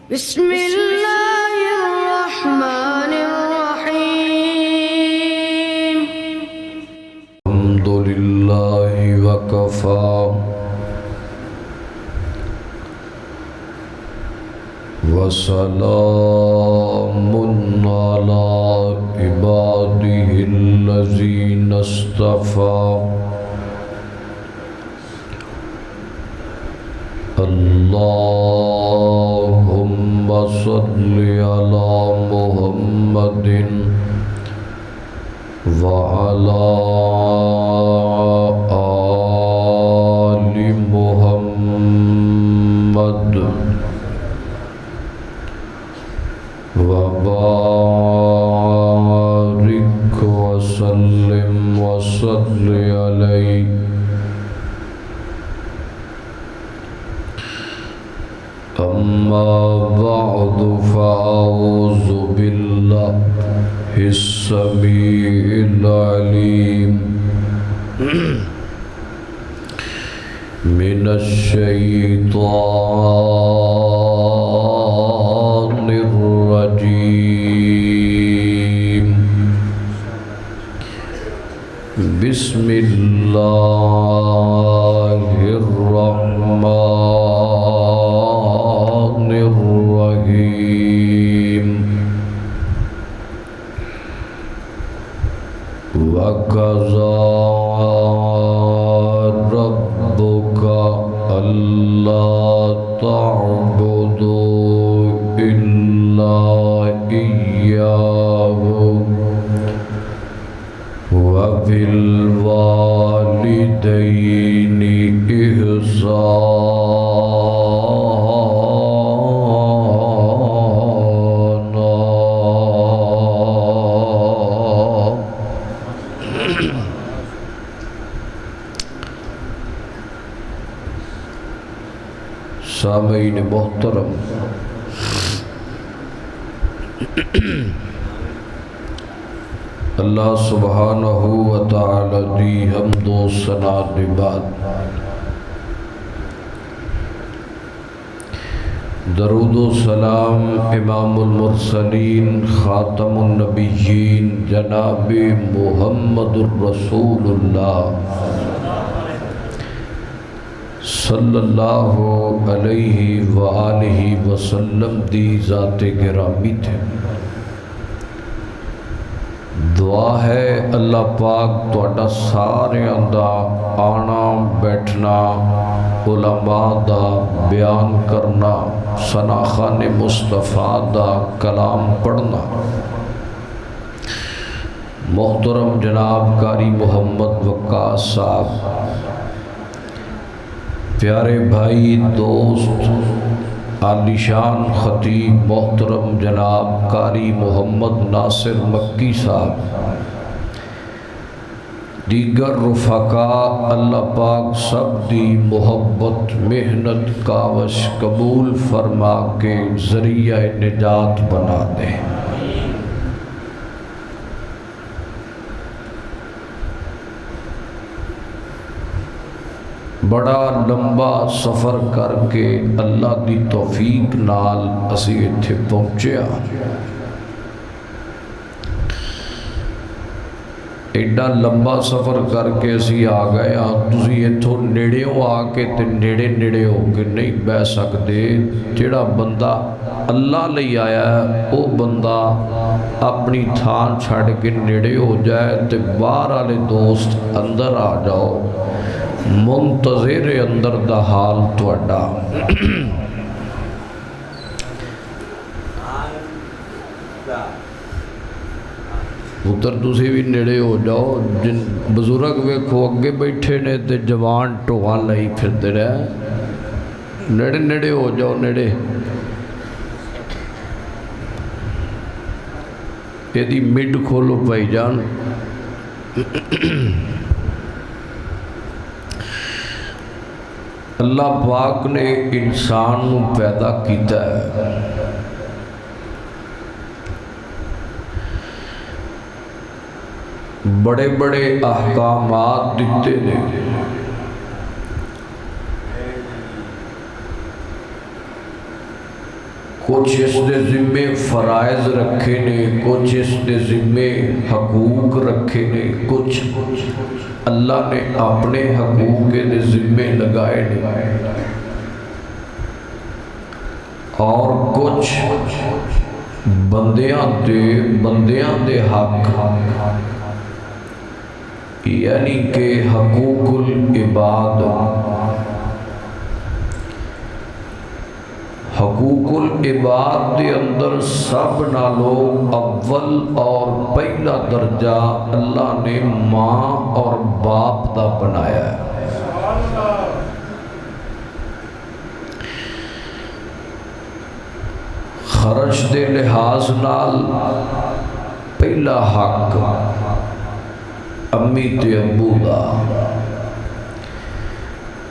بسم اللہ الرحمن الرحیم الحمد للہ وکفا وسلام علی عبادہ الذین اصطفى اللہم صل علی محمد وعلی آل محمد وبارک وسلم وصل علیہ اما بعد فاعوذ باللہ السمیع العلیم من الشیطان الرجیم بسم اللہ الرحمن الرحیم وَقَضَى رَبُّكَ أَلَّا تَعْبُدُوا إِلَّا إِيَّاهُ وَبِالْوَالِدَيْنِ سامعین محترم، اللہ سبحانہ و تعالی دی حمد و ثنا دے بعد درود و سلام امام المرسلین خاتم النبیین جناب محمد الرسول اللہ صلی اللہ علیہ وآلہ وسلم دی ذات گرامی تھے۔ دعا ہے اللہ پاک تواڈا سارے دا آنا بیٹھنا، علماء دا بیان کرنا، ثناخان مصطفیٰ دا کلام پڑھنا، محترم جناب قاری محمد وقاص صاحب، پیارے بھائی دوست عالی شان خطیب محترم جناب قاری محمد ناصر مکی صاحب، دیگر رفقاء، اللہ پاک سب دی محبت محنت کاوش قبول فرما کے ذریعہ نجات بنا دے۔ بڑا لمبا سفر کر کے اللہ دی توفیق نال اسی ایتھے پہنچیا۔ ایڈا لمبا سفر کر کے اسی آ گئے ہاں، تسی ایتھوں نیڑیوں آ کے تے نیڑے نیڑے ہو کے نہیں بہ سکتے۔ جڑا بندہ اللہ لئی آیا ہے وہ بندہ اپنی تھان چھڑ کے نیڑے ہو جائے تے باہر والے دوست اندر آ جاؤ، منتظر اندر دا حال تواڈا۔ پتر تسی بھی نیڑے ہو جاؤ، جن بزرگ ویکھو اگے بیٹھے نے تے جوان ٹوان لئی پھردے رہے، نیڑے نیڑے ہو جاؤ، نیڑے۔ ایدی مڈ کھولو بھائی جان۔ اللہ پاک نے انسان پیدا کیتا ہے، بڑے بڑے احکامات دیتے ہیں، کچھ اس دے ذمے فرائض رکھے نے، کچھ اس دے ذمے حقوق رکھے نے، کچھ اللہ نے اپنے حقوق دے ذمے لگائے نے، اور کچھ بندیاں دے حق، یعنی کہ حقوق العباد۔ حقوق العباد دے اندر سب نالوں اول اور پہلا درجہ اللہ نے ماں اور باپ دا بنایا ہے۔ خرچ دے لحاظ نال پہلا حق امی تے ابو دا،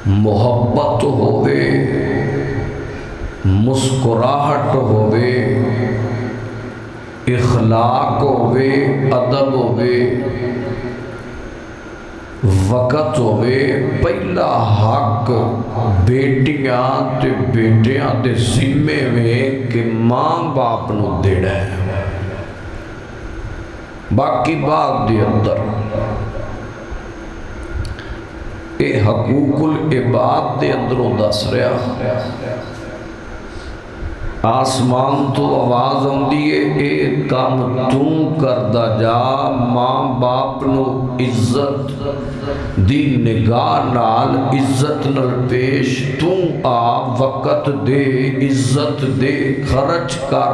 محبت ہووے، مسکراہٹ ہووے، اخلاق ہووے، ادب ہووے، وقت ہووے۔ پہلا حق بیٹیاں تے بیٹیاں دے ذمے میں کہ ماں باپ نو دینا ہے، باقی باغ دے اندر اے حقوق العباد دے اندروں دس رہا۔ آسمان تو آواز آندی ہے، اے کام تو کردا جا، ماں باپ نو عزت دی نگاہ نال، عزت نال پیش تو آ، وقت دے، عزت دے، خرچ کر،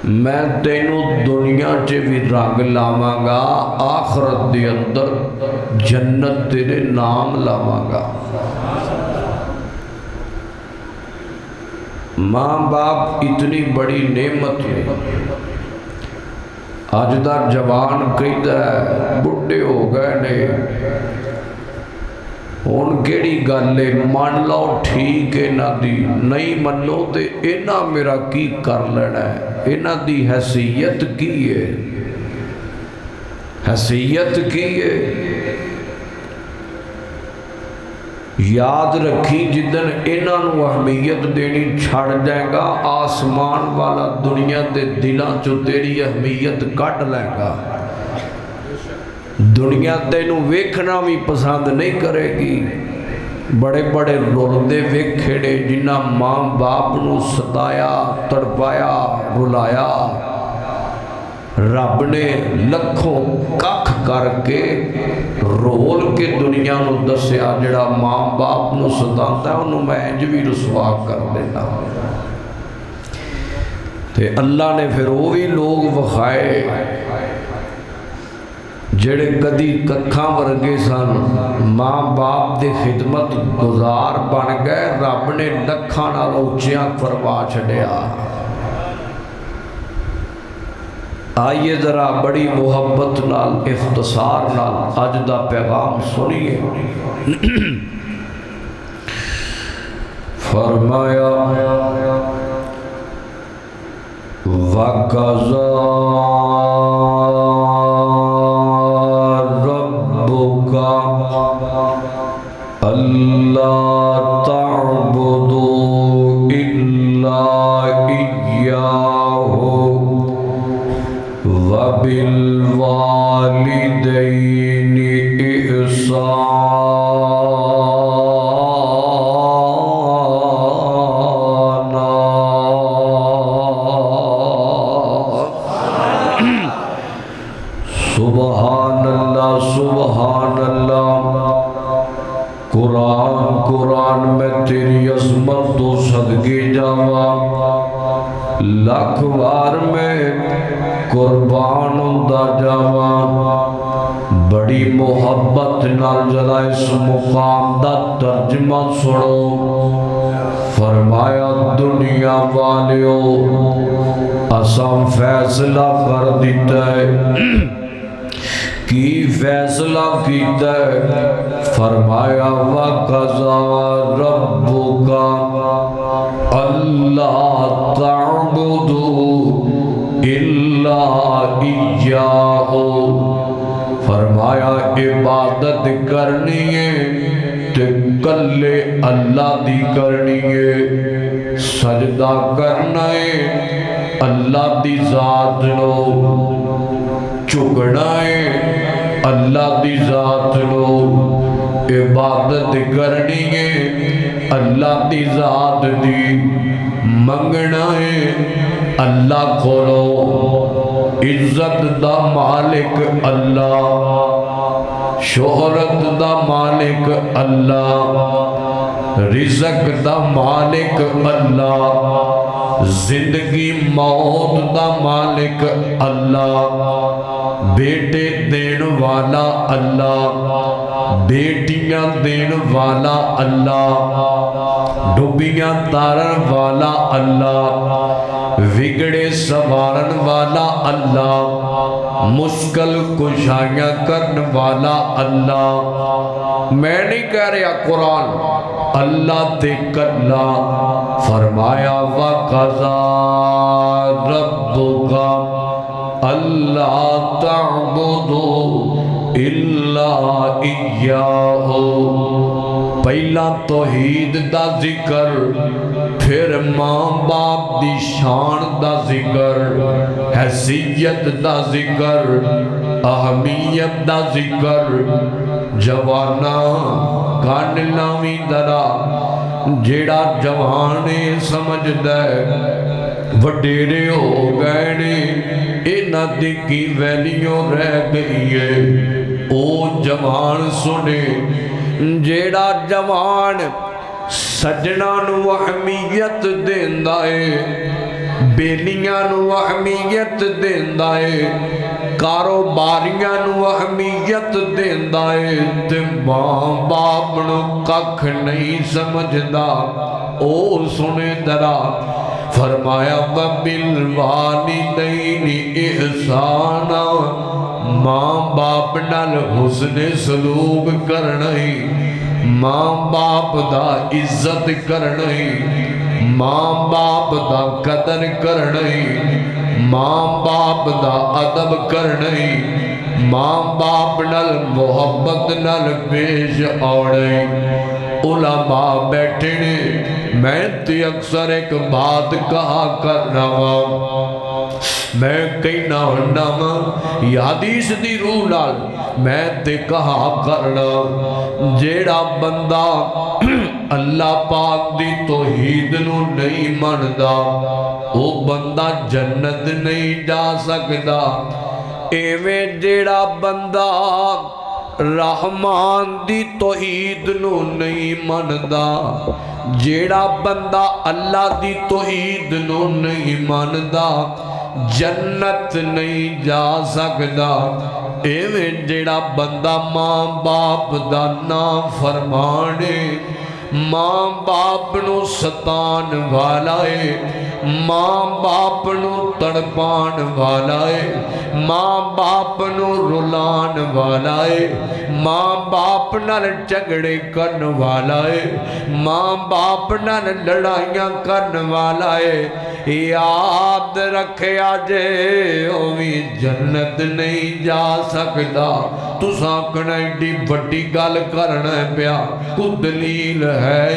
میں تینوں دنیا چے بھی رنگ لاواں گا، آخرت دے اندر جنت تیرے نام لاواں گا۔ ماں باپ اتنی بڑی نعمت ہے۔ آج دا جوان کہتا ہے بڑھے ہو گئے نے، ان کیڑی گلے مان لو ٹھیک ہے نہ دی، نہیں منو تے اینا میرا کی کر لینا ہے، اینا دی حیثیت کی ہے، حیثیت کی ہے۔ یاد رکھی جدن انہاں نو اہمیت دینی چھڑ جائے گا، آسمان والا دنیا دے دلاں چو تیری اہمیت کٹ لے گا۔ دنیا تینوں ویکھنا بھی پسند نہیں کرے گی۔ بڑے بڑے رولدے ویکھے نے جنہاں ماں باپ نو ستایا، تڑپایا، رلایا، رب نے لکھوں ککھ کر کے رول کے دنیا نو دسیا، جڑا ماں باپ نو ستاندا ہے انہوں میں انج بھی رسوا کر دینا۔ تے اللہ نے پھر وہ بھی لوگ وکھائے جڑے کدی ککھاں ورگے سن، ماں باپ دے خدمت گزار بن گئے، رب نے لکھاں نال اونچیاں فرما چھڈیا۔ آئیے ذرا بڑی محبت نال، اختصار نال اج دا پیغام سنیے۔ فرمایا وَقَضَى رَبُّكَ أَلَّا تَعْبُدُوا إِلَّا إِيَّاهُ وَبِالْوَالِدَيْنِ إِحْسَانًا۔ سبحان اللہ، سبحان اللہ۔ قرآن میں تیری عظمت تو صدقے جاواں، لاکھ بار میں قربان ہوندا جاواں۔ بڑی محبت نال ذرا اس مقام دا ترجمہ سنو۔ فرمایا دنیا والیو اساں فیصلہ کر دیتا ہے۔ کی فیصلہ کیتا ہے؟ فرمایا وَقَضَى رَبُّكَ أَلَّا تَعْبُدُوا إِلَّا إِيَّاهُ۔ فرمایا عبادت کرنی ہے تو کلے اللہ دی کرنی ہے، سجدہ کرنا ہے اللہ دی ذات نو، چکنا ہے اللہ دی ذات نو، عبادت کرنی ہے اللہ دی ذات دی، منگنا ہے اللہ کھولو، عزت دا مالک اللہ، شہرت دا مالک اللہ، رزق دا مالک اللہ، زندگی موت دا مالک اللہ، بیٹے دین والا اللہ، بیٹیاں دین والا اللہ، ڈوبیاں تارن والا اللہ، وگڑے سوارن والا اللہ، مشکل کشائیاں کرن والا اللہ۔ میں نہیں کہہ رہا قرآن، اللہ تے کلا فرمایا وَقَضَى رَبُّكَ أَلَّا تَعْبُدُوا إِلَّا إِيَّاهُ۔ پہلا توحید دا ذکر، پھر ماں باپ دی شان دا ذکر، حیثیت دا ذکر، اہمیت دا ذکر۔ جوانا کان لاوی درا، جیڑا جوانے سمجھ دے وڈیرے ہو گئے نے، اینا دی کی ویلیوں رہ گئی ہے، او جوان سنے، جیڑا جوان سجنا نو اہمیت دیندا ہے، بیلیاں نو اہمیت دیندا ہے، کاروباریاں نو اہمیت دیندا ہے، تے ماں باپ نو ککھ نہیں سمجھدا، او سنے درا فرمایا وَبِالْوَالِدَيْنِ اِحْسَانًا، ماں باپ نال حسن سلوک کرنئی، ماں باپ دا عزت کرنئی، ماں باپ دا قدر کرنئی، ماں باپ دا ادب کرنئی، ماں باپ نال محبت نال پیش آڑئی۔ علماء بیٹھے نے، میں تے اکثر ایک بات کہا کرنا وا، میں کہنا ہونا وا، یہ حدیث دی روح نال میں تے کہا کرنا، جیڑا بندہ اللہ پاک دی توحید نو نہیں مندا، وہ بندہ جنت نہیں جا سکدا۔ ایویں جیڑا بندہ رحمان دی توحید نو نہیں مندا، جیڑا بندہ اللہ دی توحید نو نہیں مندا، جنت نہیں جا سکدا۔ ایویں جیڑا بندہ ماں باپ دا نافرمانے، ماں باپ نو ستان والا ہے، ماں باپ نو تڑپان والا ہے، ماں باپ نو رلان والا ہے، ماں باپ نال جھگڑے کرن والا ہے، ماں باپ نال لڑائیاں کرن والا ہے، یاد رکھیا جے اووی جنت نہیں جا سکدا۔ تساں کنا ایڈی وڈی گل کرنا پیا، کو دلیل ہے؟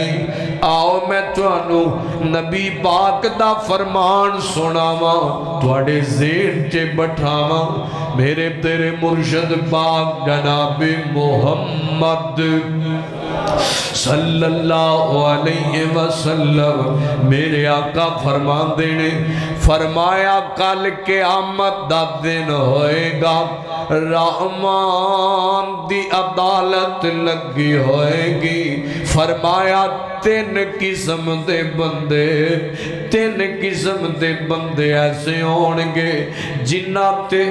آؤ میں تانوں نبی پاک دا فرمان سناواں، تواڈے ذہن چ بٹھاواں، میرے تیرے مرشد پاک جناب محمد صلی اللہ علیہ وسلم میرے آقا فرمان دینے، فرمایا کل قیامت دا دن ہوئے گا، رحمان دی عدالت لگی ہوئے گی۔ فرمایا تین قسم دے بندے ایسے ہونگے جنہ تے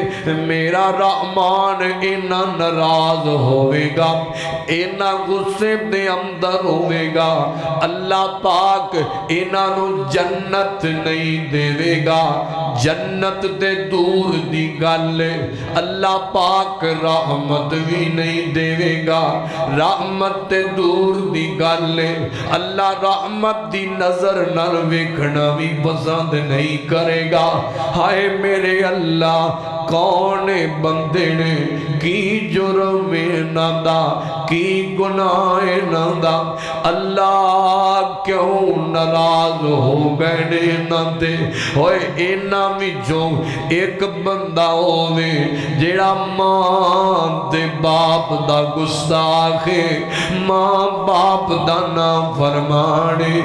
میرا رحمان اینا ناراض ہوئے گا، اینا غصے دے اندر ہوئے گا، اللہ پاک اینا نو جنت نہیں دے گا، جنت دے دور دی گالے، اللہ پاک رحمت بھی نہیں دے گا، رحمت دے دور دی گالے، اللہ رحمت دی نظر نال ویکھنا بھی پسند نہیں کرے گا۔ ہائے میرے اللہ، کون بندے نے کی جرم انہاں دا کی گناہ انہاں دا اللہ کیوں ناراض ہو گئے نے انہاں تے ہوئے انہاں وچوں ایک بندہ ہووے جیڑا ماں تے باپ دا گستاخ ہے ماں باپ دا نام فرمانے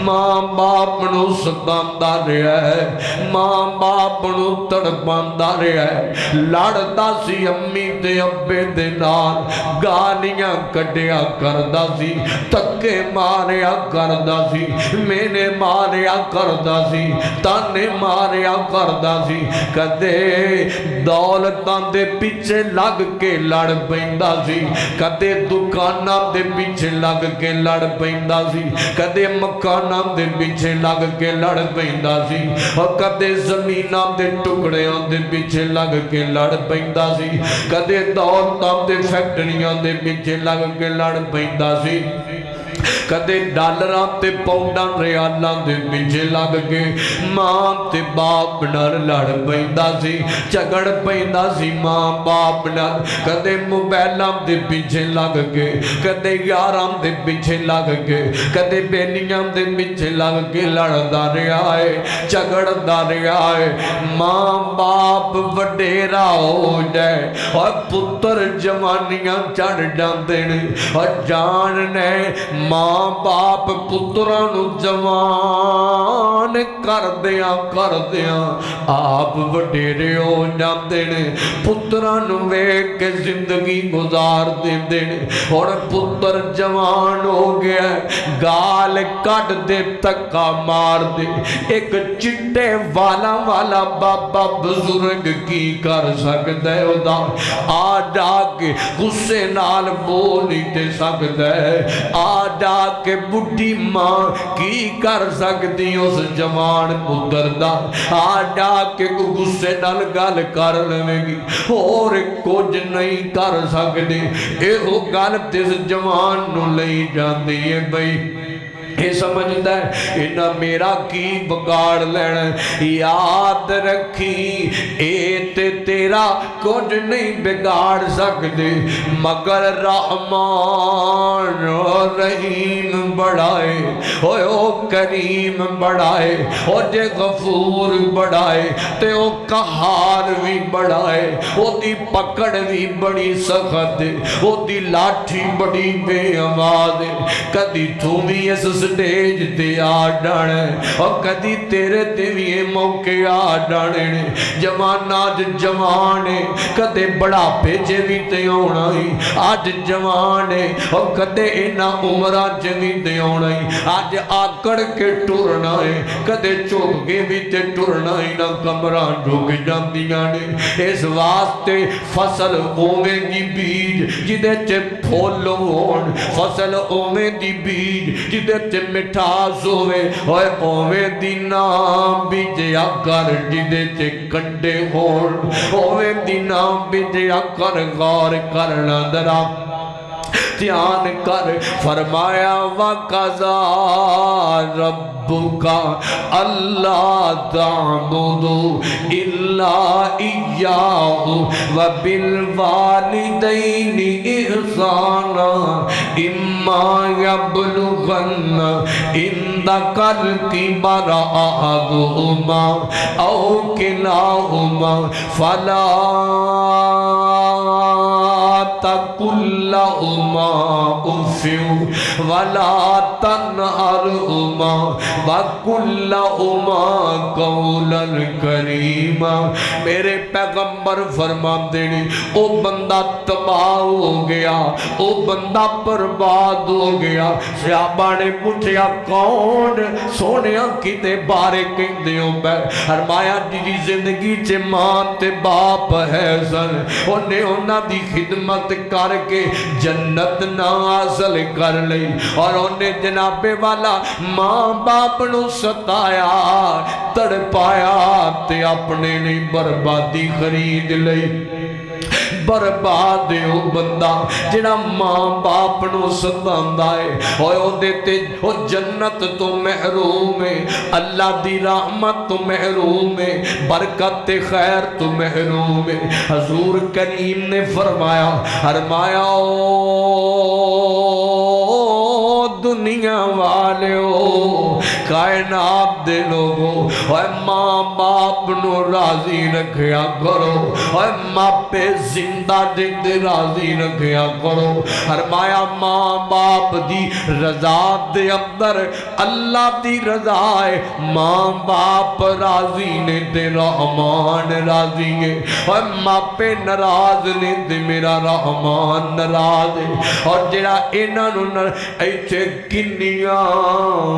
ماں باپ نو ستاندا رہیا ہے ماں باپ نو تڑپاندا رہیا ہے لڑدا سی امی تے ابے دے نال گالیاں کڈیا کردا سی تکے ماریا کردا سی مینے ماریا کردا سی تانے ماریا کردا سی کدے دولتاں دے پیچھے لگ کے لڑ پیندا سی کدے دکاناں دے پیچھے لگ کے لڑ پیندا سی کدے مکاناں دے پیچھے لگ کے لڑ پیندا سی اور کدے زمیناں دے ٹکڑیاں دے پیچھے لگ کے لڑ پیندا سی کدے دولتاں دے فیکٹریاں دے پیچھے لگ کے لڑ پیندا سی کدے ڈالراں تے پاؤنڈاں ریالاں دے پیچھے لگ کے ماں تے باپ نال لڑ پیندا سی جھگڑ پیندا سی ماں باپ نال کدے موبائلاں دے پیچھے لگ کے کدے یاراں دے پیچھے لگ کے کدے بیلیاں دے پیچھے لگ کے لڑدا رہیا ہے جھگڑدا رہیا ہے ماں باپ وڈیرا ہو جائے اور پتر جوانیاں چڑھ جاندے نے اور جان نے ماں باپ پترانو جوان کر دیاں آپ وڈیرے ہو جاندے نے پترانو ویکھ کے زندگی گزار دیندے نے اور پتر جوان ہو گیا گال کٹ دے تکا مار دے ایک چٹے والا بابا بزرگ کی کر سکتا ہے ادا آ جا کے غصے نال بول ہی دے سکتا ہے آ جا کے بڑھی ماں کی کر سکتی اس جوان پتر دا آ جا کے غصے نال گل کر لوے گی اور کچھ نہیں کر سکتی اے وہ گل تس جوان نو لئی جاندی ہے بھئی یہ سمجھتا ہے انہاں میرا کی بگاڑ لینا یاد رکھی اے تے تیرا کچھ نہیں بگاڑ سکتے مگر رحمان رحیم بڑھائے ہوئے او کریم بڑھائے او جے غفور بڑھائے تے او قہار بھی بڑھائے او دی پکڑ بھی بڑی سخت او دی لاٹھی بڑی بے آواز کدی تو بھی اس سٹیج تے آ ڈانے اور کدی تیرے تے بھی موقع آ ڈانے جوان آج جوانے کدے بڑا پیجے بھی تے ہونا ہی آج جوانے اور کدے اینا عمرہ جوی تے ہونا ہی آج آکڑ کے ٹورنا ہے کدے چوک کے بھی تے ٹورنا ہی نہ کمران جھوک جاندیاں نے اس واسطے فصل اومے دی بیج جدے چے پھولو ہون فصل اومے دی بیج جدے چے مٹھاس ہوئے ہوئے اوے دینا بیجیا کر جدے چے کنڈے ہون اوے دینا بیجیا کر غور کرنا درہ دھیان کر فرمایا وَقَضَى رَبُّكَ أَلَّا تَعْبُدُوا إِلَّا إِيَّاهُ وَبِالْوَالِدَيْنِ إِحْسَانًا إِمَّا يَبْلُغَنَّ عِندَكَ الْكِبَرَ أَحَدُهُمَا أَوْ كِلَاهُمَا فَلَا تَقُلْ لَهُمَا أُفٍّ وَلَا تَنْهَرْهُمَا وَقُلْ لَهُمَا قَوْلًا كَرِيمًا میرے پیغمبر فرماتے ہیں او بندہ تباہ ہو گیا او بندہ برباد ہو گیا صحابہ نے پوچھا کون سونیا کتے بارے کہندے ہو فرمایا جی زندگی چے ماں تے باپ ہے سن انہیں انہاں دی خدمت کر کے جنت نہ حاصل کر لئی اور انہیں جناب والا ماں باپ نو ستایا تڑپایا تے اپنے نہیں بربادی خرید لئی برباد ہے وہ بندہ جڑا ماں باپ نو ستاندا ہے اوے او دے تے او جنت تو محروم ہے اللہ دی رحمت تو محروم ہے برکت خیر تو محروم ہے حضور کریم نے فرمایا دنیا والے ہو کائنات دے لوگو اے ماں باپ نو راضی رکھیا کرو اے ماپے زندہ جتے راضی رکھیا کرو فرمایا ماں باپ دی رضا دے اندر اللہ دی رضا ہے ماں باپ راضی نے تے رحمان راضی ہے اے ماپے ناراض نے تے میرا رحمان ناراض ہے اور جڑا انہاں نو ایتھے کنیاں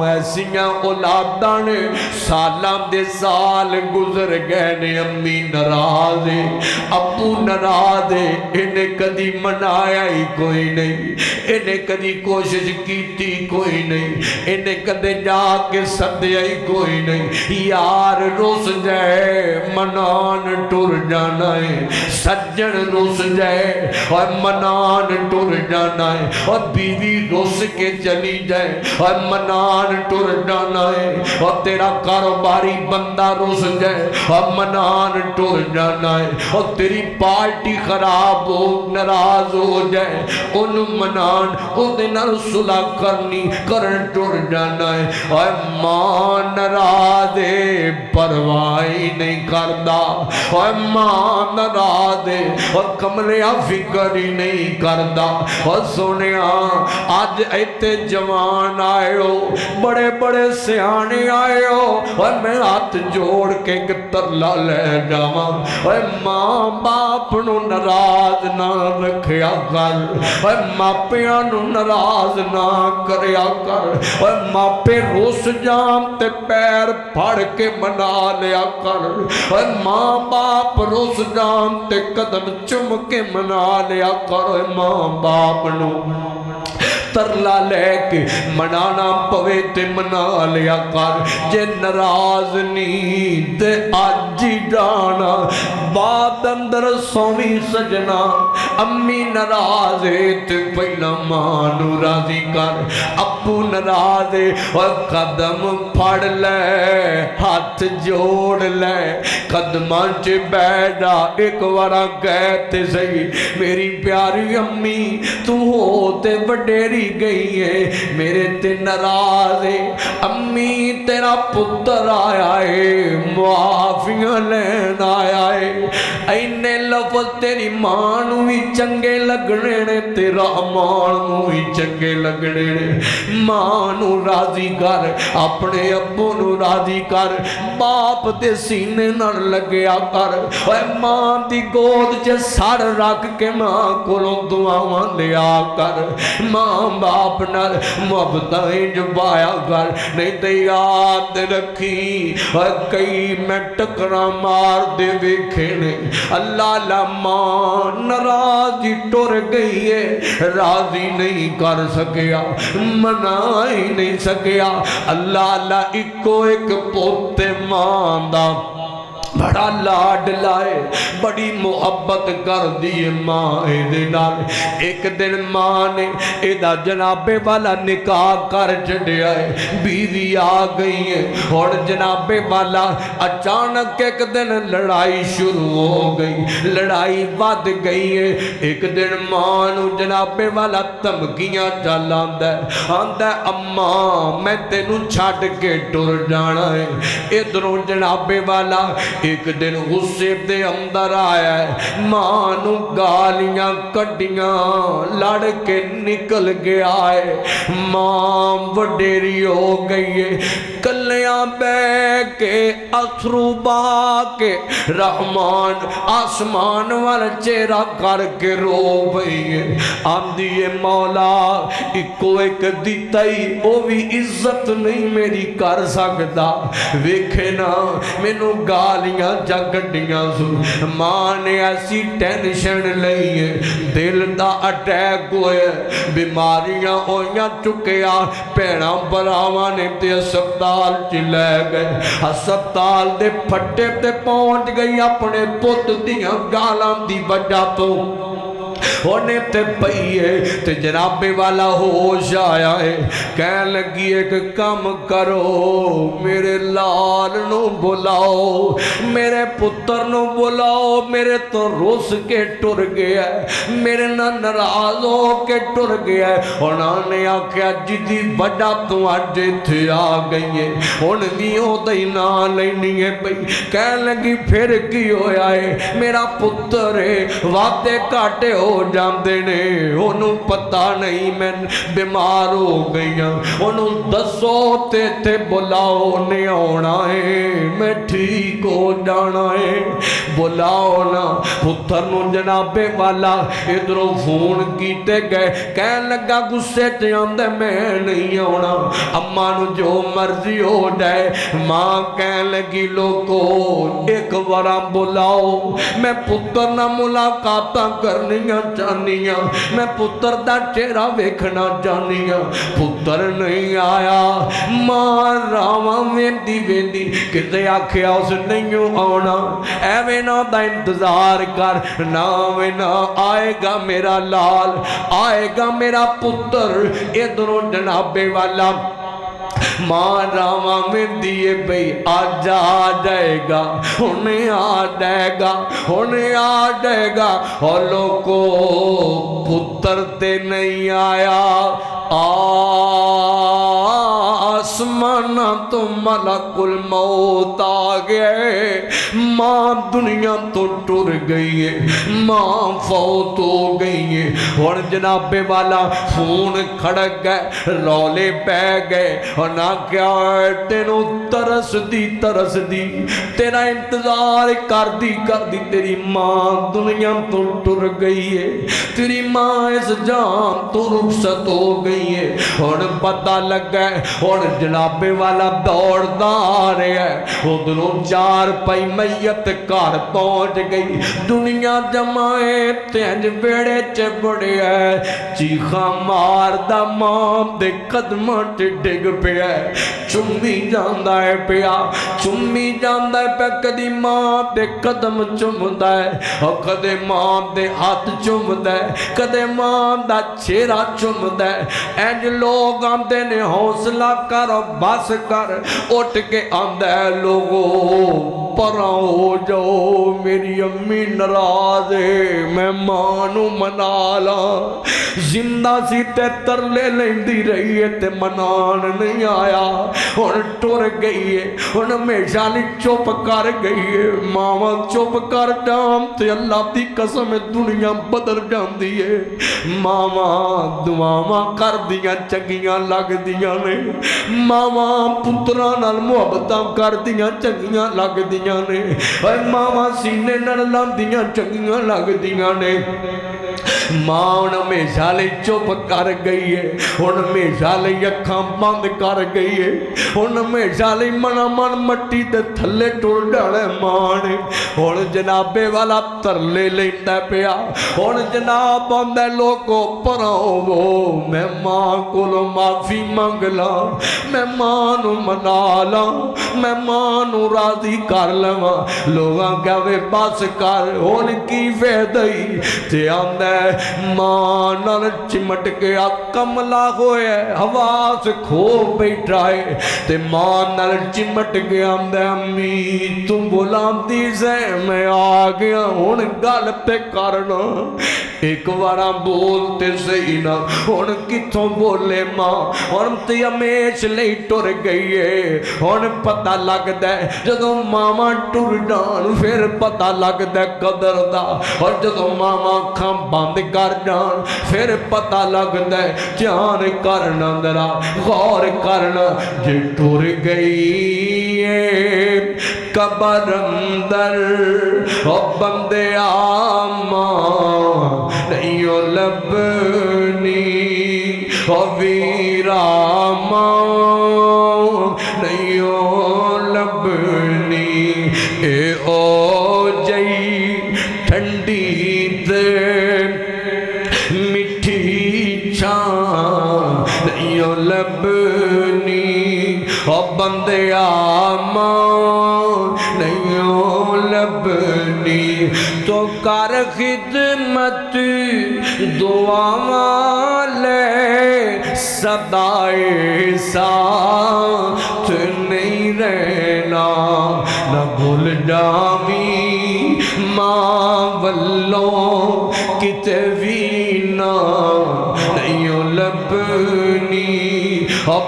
ایسیاں اولاداں نے سالاں دے سال گزر گئے نے امی ناراض ہے ابو ناراض ہے انہیں کدی منایا ہی کوئی نہیں انہیں کدی کوشش کیتی کوئی نہیں انہیں کدے جا کے سدیا ہی کوئی نہیں یار روس جائے منان ٹر جانا ہے سجن روس جائے اور منان ٹر جانا ہے اور بیوی روس کے چلی جائے اور منان ٹر جانا ہے اور تیرا کاروباری بندہ روس جائے اور منان ٹر جانا ہے اور تیری پارٹی خراب ہو ناراض ہو جائے ان منان انہیں صلح کرنی کرن ٹر جانا ہے اور ماں ناراض ہے پرواہی نہیں کردا اور ماں ناراض ہے اور کمریا فکر ہی نہیں کردا اور سنیا آج ایتے جوان آئے ہو بڑے بڑے سیانے آئے ہو اور میں ہاتھ جوڑ کے ترلا لے جاواں اور ماں باپ نو ناراض نہ رکھیا کر اور ماپیاں نو ناراض نہ کریا کر اور ماپے روس جام تے پیر پھڑ کے منا لیا کر اور ماں باپ روس جام تے قدم چم کے منا لیا کر اور ماں باپ نو ترلا لے کے منانا پوے تے منا لیا کر جے ناراض نہیں تے آج ہی ڈانا بعد اندر سومی سجنا امی ناراض ہے تے پہلا ماں نو راضی کر ابو ناراض ہے اور قدم پھڑ لے ہاتھ جوڑ لے قدمان چے بیٹھا ایک وارا کہتے سہی میری پیاری امی تو ہوتے وڈیری گئی ہے میرے تے ناراض ہے امی تیرا پتر آیا ہے معافیاں لین آیا ہے اینے لفظ تیری ماں نو ہی چنگے لگنے نے تیرا ماں نو ہی چنگے لگنے نے ماں نو راضی کر اپنے ابو نو راضی کر باپ دے سینے نہ لگیا کر اے ماں دی گود چ سر رکھ کے ماں کولوں دعاواں لیا کر ماں باپ نال محبتیں جبایا کر نہیں تے یاد رکھی کئی میں ٹکرا مار دے ویکھے نے اللہ لا ماں ناراضی ٹر گئی ہے راضی نہیں کر سکیا منا ہی نہیں سکیا اللہ لا اکو ایک پوتے ماں دا بڑا لاڈ لائے بڑی محبت کر دیئے ماں دے نال ایک دن ماں نے ایدہ جنابے والا نکاح کر چڑھے آئے بیوی آ گئی ہے اور جنابے والا اچانک ایک دن لڑائی شروع ہو گئی لڑائی بات گئی ہے ایک دن ماں نو جنابے والا تمکیاں چلاندہ ہے آندہ اماں میں تینو چھاٹ کے ٹر جانا ہے ادھروں جنابے والا ایک دن غصے دے اندر آیا ہے ماں نو گالیاں کٹیاں لڑ کے نکل گیا ہے ماں وڈیری ہو گئی ہے کلیاں بے کے اثرو با کے رحمان آسمان وال چہرہ کر کے رو بئی ہے آمدی مولا ایکو ایک دیتائی او بھی عزت نہیں میری کر سکتا ویکھے نا میں نو گالی گالیاں جا گڈیاں سن ماں نے ایسی ٹینشن لئی ہے دل دا اٹیک ہوئے بیماریاں ہویاں چکیا پیڑاں براواں نے تے ہسپتال چ لے گئے ہسپتال دے پھٹے تے پہنچ گئی اپنے پت دیاں گالاں دی وجہ تو ہونے تے پئیے تے جناب والا ہوش آیا ہے کہن لگی ایک کم کرو میرے لال نو بلاؤ میرے پتر نو بلاؤ میرے تو روس کے ٹر گیا ہے میرے نہ ناراض ہو کے ٹر گیا ہے انہوں نے آکھیا جدی وجہ تو اج تھے آ گئی ہے ہن دیوں تے نہ لینی ہے بھئی کہن لگی پھر کی ہویا ہے میرا پتر ہے وعدے کاٹے ہو جاندے نے انہوں پتہ نہیں میں بیمار ہو گئی انہوں دسو تے تے بلاؤ نے آنا ہے میں ٹھیک ہو جانا ہے بلاؤ نا پتر نو جنابے والا ادھروں فون کیتے گئے کہن لگا غصے تے آندے میں نہیں آنا اماں نو جو مرضی ہو جائے ماں کہن لگی لوگو ایک وارا بلاؤ میں پتر نہ ملاقاتاں کرنیاں چاہنیاں میں پتر دا چہرہ ویکھنا چاہنیاں پتر نہیں آیا ماں راواں ویندی ویندی کتے آکھیا اس نہیں آنا ایویں نہ دا انتظار کر نہ نہ آئے گا میرا لال آئے گا میرا پتر ادھروں جنابے والا ماں راواں میں دیئے بھئی آج آ جائے گا انہیں آ جائے گا انہیں آ جائے گا اور لوگوں پتر تے نہیں آیا آسمانہ تو ملک الموت آ گئے ماں دنیا تو ٹر گئی ہے ماں فوت ہو گئی ہے اور جناب والا فون کھڑک گئے رولے پہ گئے اور نہ کیا تینوں ترس دی تیرا انتظار کر دی تیری ماں دنیا تو ٹر گئی ہے تیری ماں اس جان تو رخصت ہو گئی ہے اور پتہ لگ گئے اور جناب والا دوڑ دا آ رہے ہیں ادھروں چار پئی میت کار پہنچ گئی دنیا جمائے تینج بیڑے چبڑے ہے چیخا مار دا ماں دے قدمہ ڈگ پیا چمی جاندہ ہے پیا چمی جاندہ ہے پیا کدی ماں دے قدم چمدہ ہے اور کدے ماں دے ہاتھ چمدہ ہے کدے ماں دا چہرہ چمدہ ہے اینج لوگ آندے نے حوصلہ کر اور بس کر اٹھ کے آندہ ہے لوگوں پراں ہو جاؤ میری امی ناراض ہے میں مانو منالا زندہ سی تے ترلے لیندی رہی ہے تے منان نہیں آیا اور ٹر گئی ہے اور ہمیشہ لی چپ کر گئی ہے ماما چپ کر جام تے اللہ دی قسم دنیا بدل جاندی ہے ماما دعاواں کر دیاں چنگیاں لگ دیاں نے ماما پتران محبتاں کر دیاں چنگیاں لگ دیاں نے اے ماما سینے نرلاں دیاں چنگیاں لگ دیاں نے ماں ہمیشہ لئی چپ کر گئی ہے ہمیشہ لئی اکھاں بند کر گئی ہے ہمیشہ لئی منا من مٹی دے تھلے ٹر ڈالے ماں نے جنابے والا ترلے لیندہ پیا جناب آندے لوگوں پراؤ میں ماں کو لو معافی منگلا میں ماں نو منالا میں ماں نو راضی کر لوا لوگاں کہوے بس کر ہون کی فیدئی تے آندے ماں نال چمٹ گیا کملا ہوئے حواس کھو بیٹھا ہے تے ماں نال چمٹ گیا اندے امی تم بولام دی سے میں آ گیا ہون گل تے کرنا ایک وارا بولتے صحیح نا ہون کتوں بولے ماں اور تے ہمیش لئی ٹر گئی ہے ہون پتہ لگ دے جدو ماما ٹر جان پھر پتہ لگ دے قدر دا اور جدو ماما کھام بند کر جان پھر پتہ لگ دے جان کرنا درا غور کرنا جے ٹر گئی ہے قبر اندر او بندے آماں نہیں لبنی او ویراما نہیں لبنی اے تو کر خدمت دعاواں لے صدائے ساتھ نہیں رہنا نہ بھول جاویں ماں ولوں کتے بھی نہ نہیں لبنی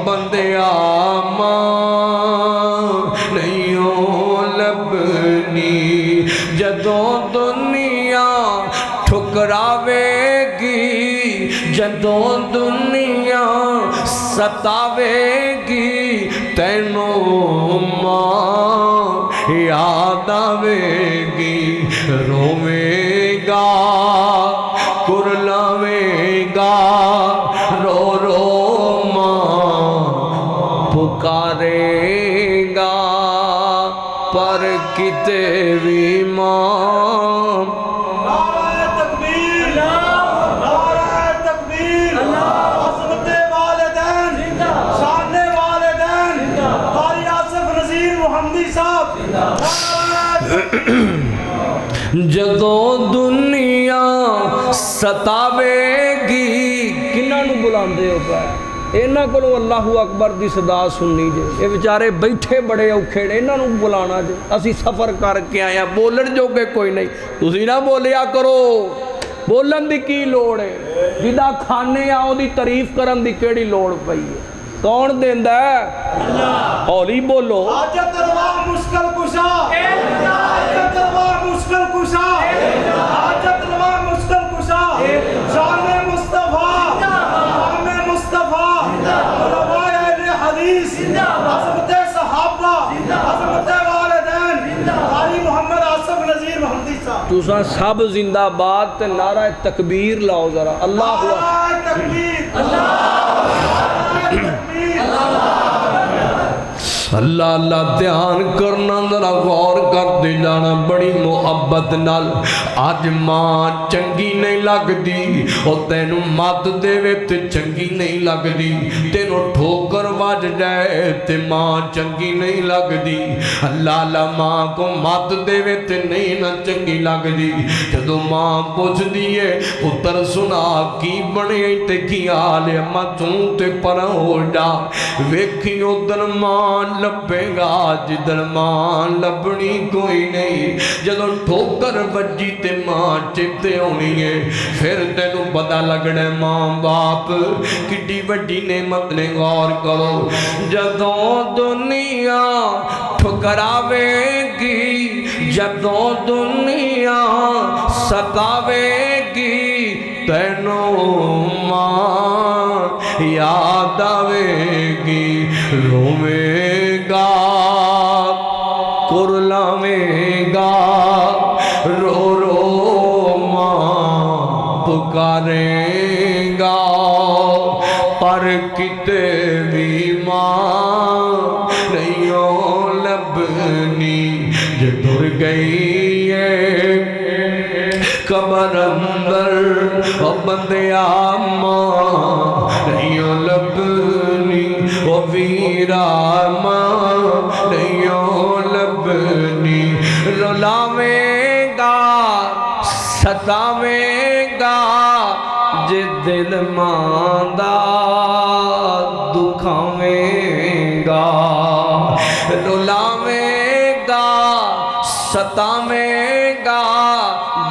بندیا ماں نہیں لبنی جدوں دنیا ٹھکراوے گی جدوں دنیا ستاوے گی تینوں ماں یاد آوے گی روے گا کرلاوے گا رو رو ماں پکارے گا پر کتے بھی ماں نعرہ تکبیر نعرہ تکبیر عظمت والدین شان والدین قاری آصف نذیر محمدی صاحب جدوں دنیا ستاوے گی کنہاں نوں بلاندے ہو پائے انہاں کولوں اللہ اکبر دی صدا سننی جے یہ بیچارے بیٹھے بڑے اوکھے نے انہاں نوں بلانا جے اسی سفر کر کے آیا بولن جوگے کوئی نہیں تسی نہ بولیا کرو بولن دی کی لوڑ ہے جدا کھانے آؤ دی تعریف کرن دی کیڑی لوڑ پئی ہے کون دیندا ہے اللہ ہولی بولو حاجت روا مشکل کشا حاجت روا مشکل کشا حاجت روا مشکل کشا شان مصطفیٰ نام مصطفیٰ علماء اہل حدیث عظمت صحابہ عظمت والدین قاری محمد آصف نذیر محمدی صاحب تساں سب زندہ باد تے نعرہ تکبیر لاؤ ذرا اللہ اکبر نعرہ تکبیر اللہ اللہ اللہ دھیان کرنا ذرا غور کر دے جانا بڑی محبت نال آج ماں چنگی نہیں لگ دی اور تینو مات دے ویت چنگی نہیں لگ دی تینو ٹھوکر واج جائے تے ماں چنگی نہیں لگ دی اللہ اللہ ماں کو مات دے ویت نہیں نہ چنگی لگ دی جدو ماں پوچھ دیئے پتر سنا کی بنے تے کی آلے ماں توں تے پر ہو جا ویکھیوں در ماں لبے گا جدر ماں لبنی کوئی نہیں جدو ٹھوکر بجی تے ماں چپتے ہونی ہے پھر تینو پتہ لگڑے ماں باپ کٹی بڑی نعمت نے غور کرو جدو دنیا ٹھکراوے گی جدو دنیا ستاوے گی تینو ماں یاد آوے گی روے گا کرلاوے گا رو رو ماں پکارے گا پر کتے بھی ماں نہیں لبنی جو در گئی ہے قبر اندر بندیا ماں نہیں لبنی وہ ویرا ماں نہیں لبنی رلاویں گا ستاویں گا جے دل ماندہ دکھاویں گا رلاویں گا ستاویں گا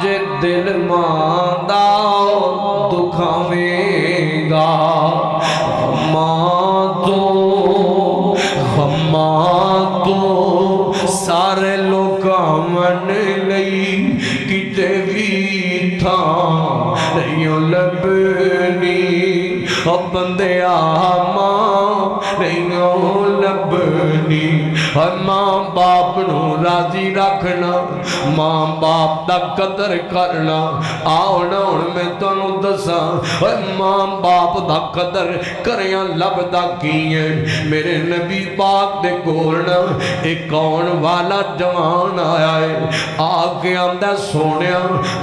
جے دل ماندہ دکھاویں گا ماں تو سارے لوگ من لئی کتے بھی تھا نہیں لبنی بندیا ماں نہیں لبنی ماں باپ نو راضی رکھنا ماں باپ دا قدر کرنا آؤ نون میں تنو دساں ماں باپ دا قدر کریاں لبدا کیے میرے نبی پاک دے کولنا ایک کون والا جوان آیا ہے آگے آمدہ سونیا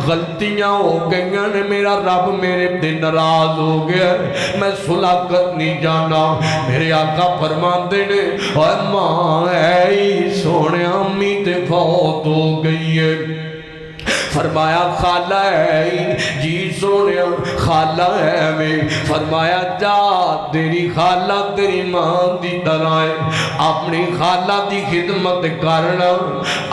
غلطیاں ہو گئیاں نے میرا رب میرے دن ناراض ہو گیا میں صلح کرنی جانا میرے آقا فرمان دینے اور ماں اے سونے امی تے فوت ہو گئی ہے فرمایا خالہ ہے جی سونے خالہ ہے میں فرمایا جا تیری خالہ تیری ماں دی طرح ہے اپنی خالہ دی خدمت کرنا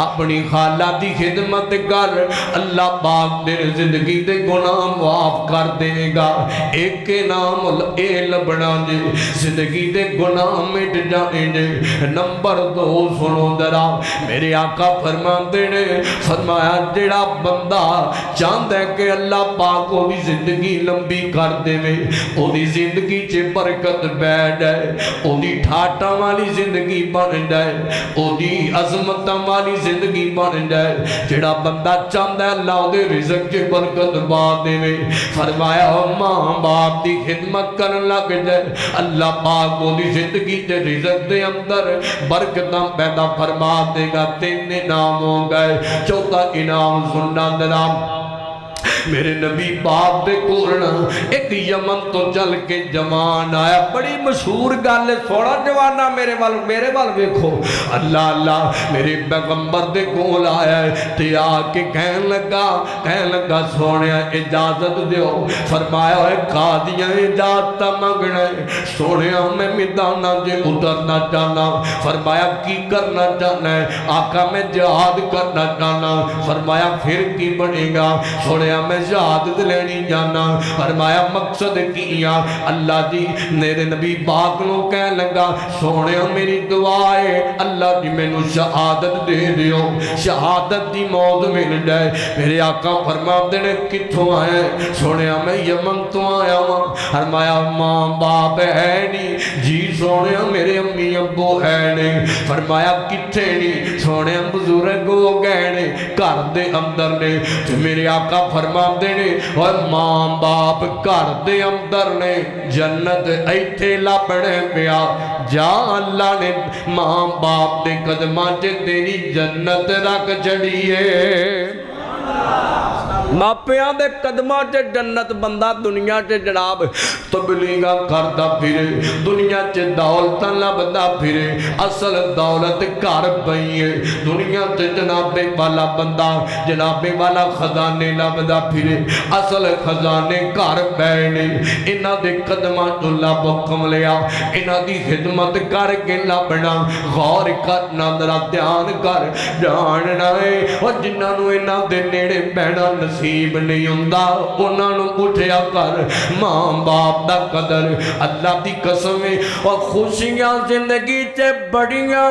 اپنی خالہ دی خدمت کر اللہ پاک تیرے زندگی دے گناہ معاف کر دے گا ایک کے نام اے لبنا جے زندگی دے گناہ مٹ جائیں جے نمبر 2 سنو درا میرے آقا فرماتے نے فرمایا جڑا بندہ چاہتا ہے کہ اللہ پاک کو بھی زندگی لمبی کر دے او دی زندگی چے برکت بیٹھ جائے او دی ٹھاٹا والی زندگی بن جائے او دی عظمت والی زندگی بن جائے جڑا بندہ چاہتا ہے اللہ دے رزق چے برکت با دے فرمایا ماں باپ دی خدمت کرن لگ جائے اللہ پاک کو دی زندگی چے رزق دے اندر برکتاں پیدا فرما دے گا 3 انعام ہو گئے 4تھا انعام سننا درام میرے نبی باپ دے کورنا ایک یمن تو چل کے جوان آیا بڑی مشہور گل سوڑا جوانا میرے وال ویکھو اللہ اللہ میرے پیغمبر دے کول آیا ہے تے آ کے کہن لگا سوڑیا اجازت دیو فرمایا ہے قاضیاں اجازت منگنا ہے سوڑیا میں میدانہ جے اترنا چاہنا فرمایا کی کرنا چاہنا ہے آقا میں جہاد کرنا چاہنا فرمایا پھر کی بنے گا سوڑیا میں شہادت لینی جانا فرمایا مقصد کیا اللہ جی میرے نبی پاک نو کہہ لگا سونے میری دعا ہے اللہ جی میں نو شہادت دے دیو شہادت دی موت مل جائے میرے آقا فرماتے نے کتھوں آئے سونے میں یمن تو آیا ہوں فرمایا ماں باپ ہے نہیں جی سونے میرے امی ابو ہے نہیں فرمایا کتھے نہیں سونے بزرگ ہو گئے نے گھر دے اندر نے میرے آقا فرما دینے اور ماں باپ کر دے اندر نے جنت ایتھے لبڑے پیا جا اللہ نے ماں باپ دے قدماں چے تیری جنت رکھ چڑھیے ماپیاں دے قدماں چے جنت بندہ دنیا چے جناب تبلیغاں کردا پھرے دنیا چے دولتاں لبدا پھرے اصل دولت گھر پئی ہے دنیا چے جناب والا بندہ جناب والا خزانے لبدا پھرے اصل خزانے گھر پئے نے انہاں دے قدماں تو لب حکم لیا انہاں دی خدمت کر کے لبنا غور کرنا ذرا دھیان کر جاننا ہے اور جنہاں نو انہاں دے نیڑے بہنا نصیب نہیں ہوندا انہاں نو اٹھیا کر ماں باپ دا قدر اللہ دی قسم اور خوشیاں زندگی تے بڑیاں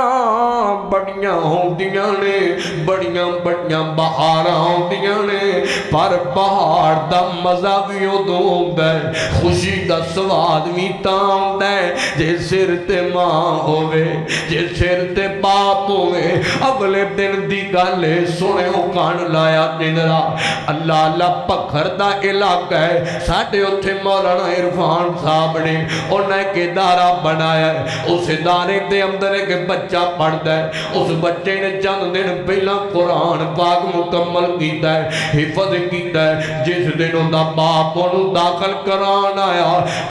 ہوندیاں نے بڑیاں بہاراں ہوندیاں نے پر بہار دا مزہ بھی ادوں ہوندا ہے خوشی دا سواد بھی تاں ہوندا ہے جے سر تے ماں ہووے جے سر تے باپ ہووے اگلے دن دی گل سنے او کان لایا دنرا اللہ اللہ پکھر دا علاقہ ہے ساڑھے اتھے مولانا عرفان صاحب نے انہیں کے دارہ بنایا ہے اس دارے دے اندر ایک بچہ پڑھتا ہے اس بچے نے چند دن پہلا قرآن پاک مکمل کیتا ہے حفظ کیتا ہے جس دن ان دا باپ انہوں داخل قرآن آیا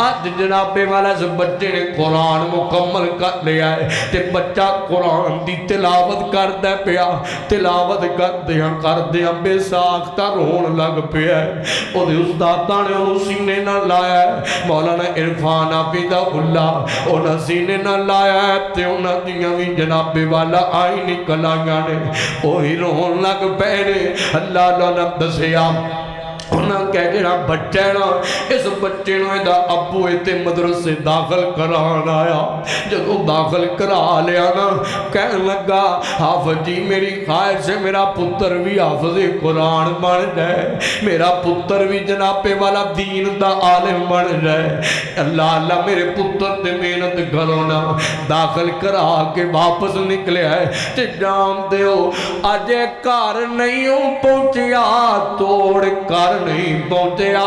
آج جناب والا اس بچے نے قرآن مکمل کر لیا ہے تے بچہ قرآن دی تلاوت کرتا ہے پیا تلاوت کر دیا بے ساختہ رون لگ پیا ہے اور استادہ نے انہوں سینے نہ لایا ہے مولانا عرفان عبیدہ اللہ انہوں سینے نہ لایا ہے تے انہوں دیاں بھی جناب والا آئی نکل آگا نے وہی رون لگ پہنے اللہ لعنت دسیا انہاں کہہ جڑا بچہ نا اس بچے نو دا ابو ایتے مدرسے داخل کران آیا جدو داخل کرا لیا نا کہنے لگا حافظ جی میری خواہش ہے میرا پتر بھی حافظ قرآن بن جائے میرا پتر بھی جناب والا دین دا عالم بن جائے اللہ اللہ میرے پتر دے محنت کرو نا داخل کرا کے واپس نکلے ہے تے جام دیو آجے کار نہیں ہوں پہنچیا توڑ کر نہیں پہنچیا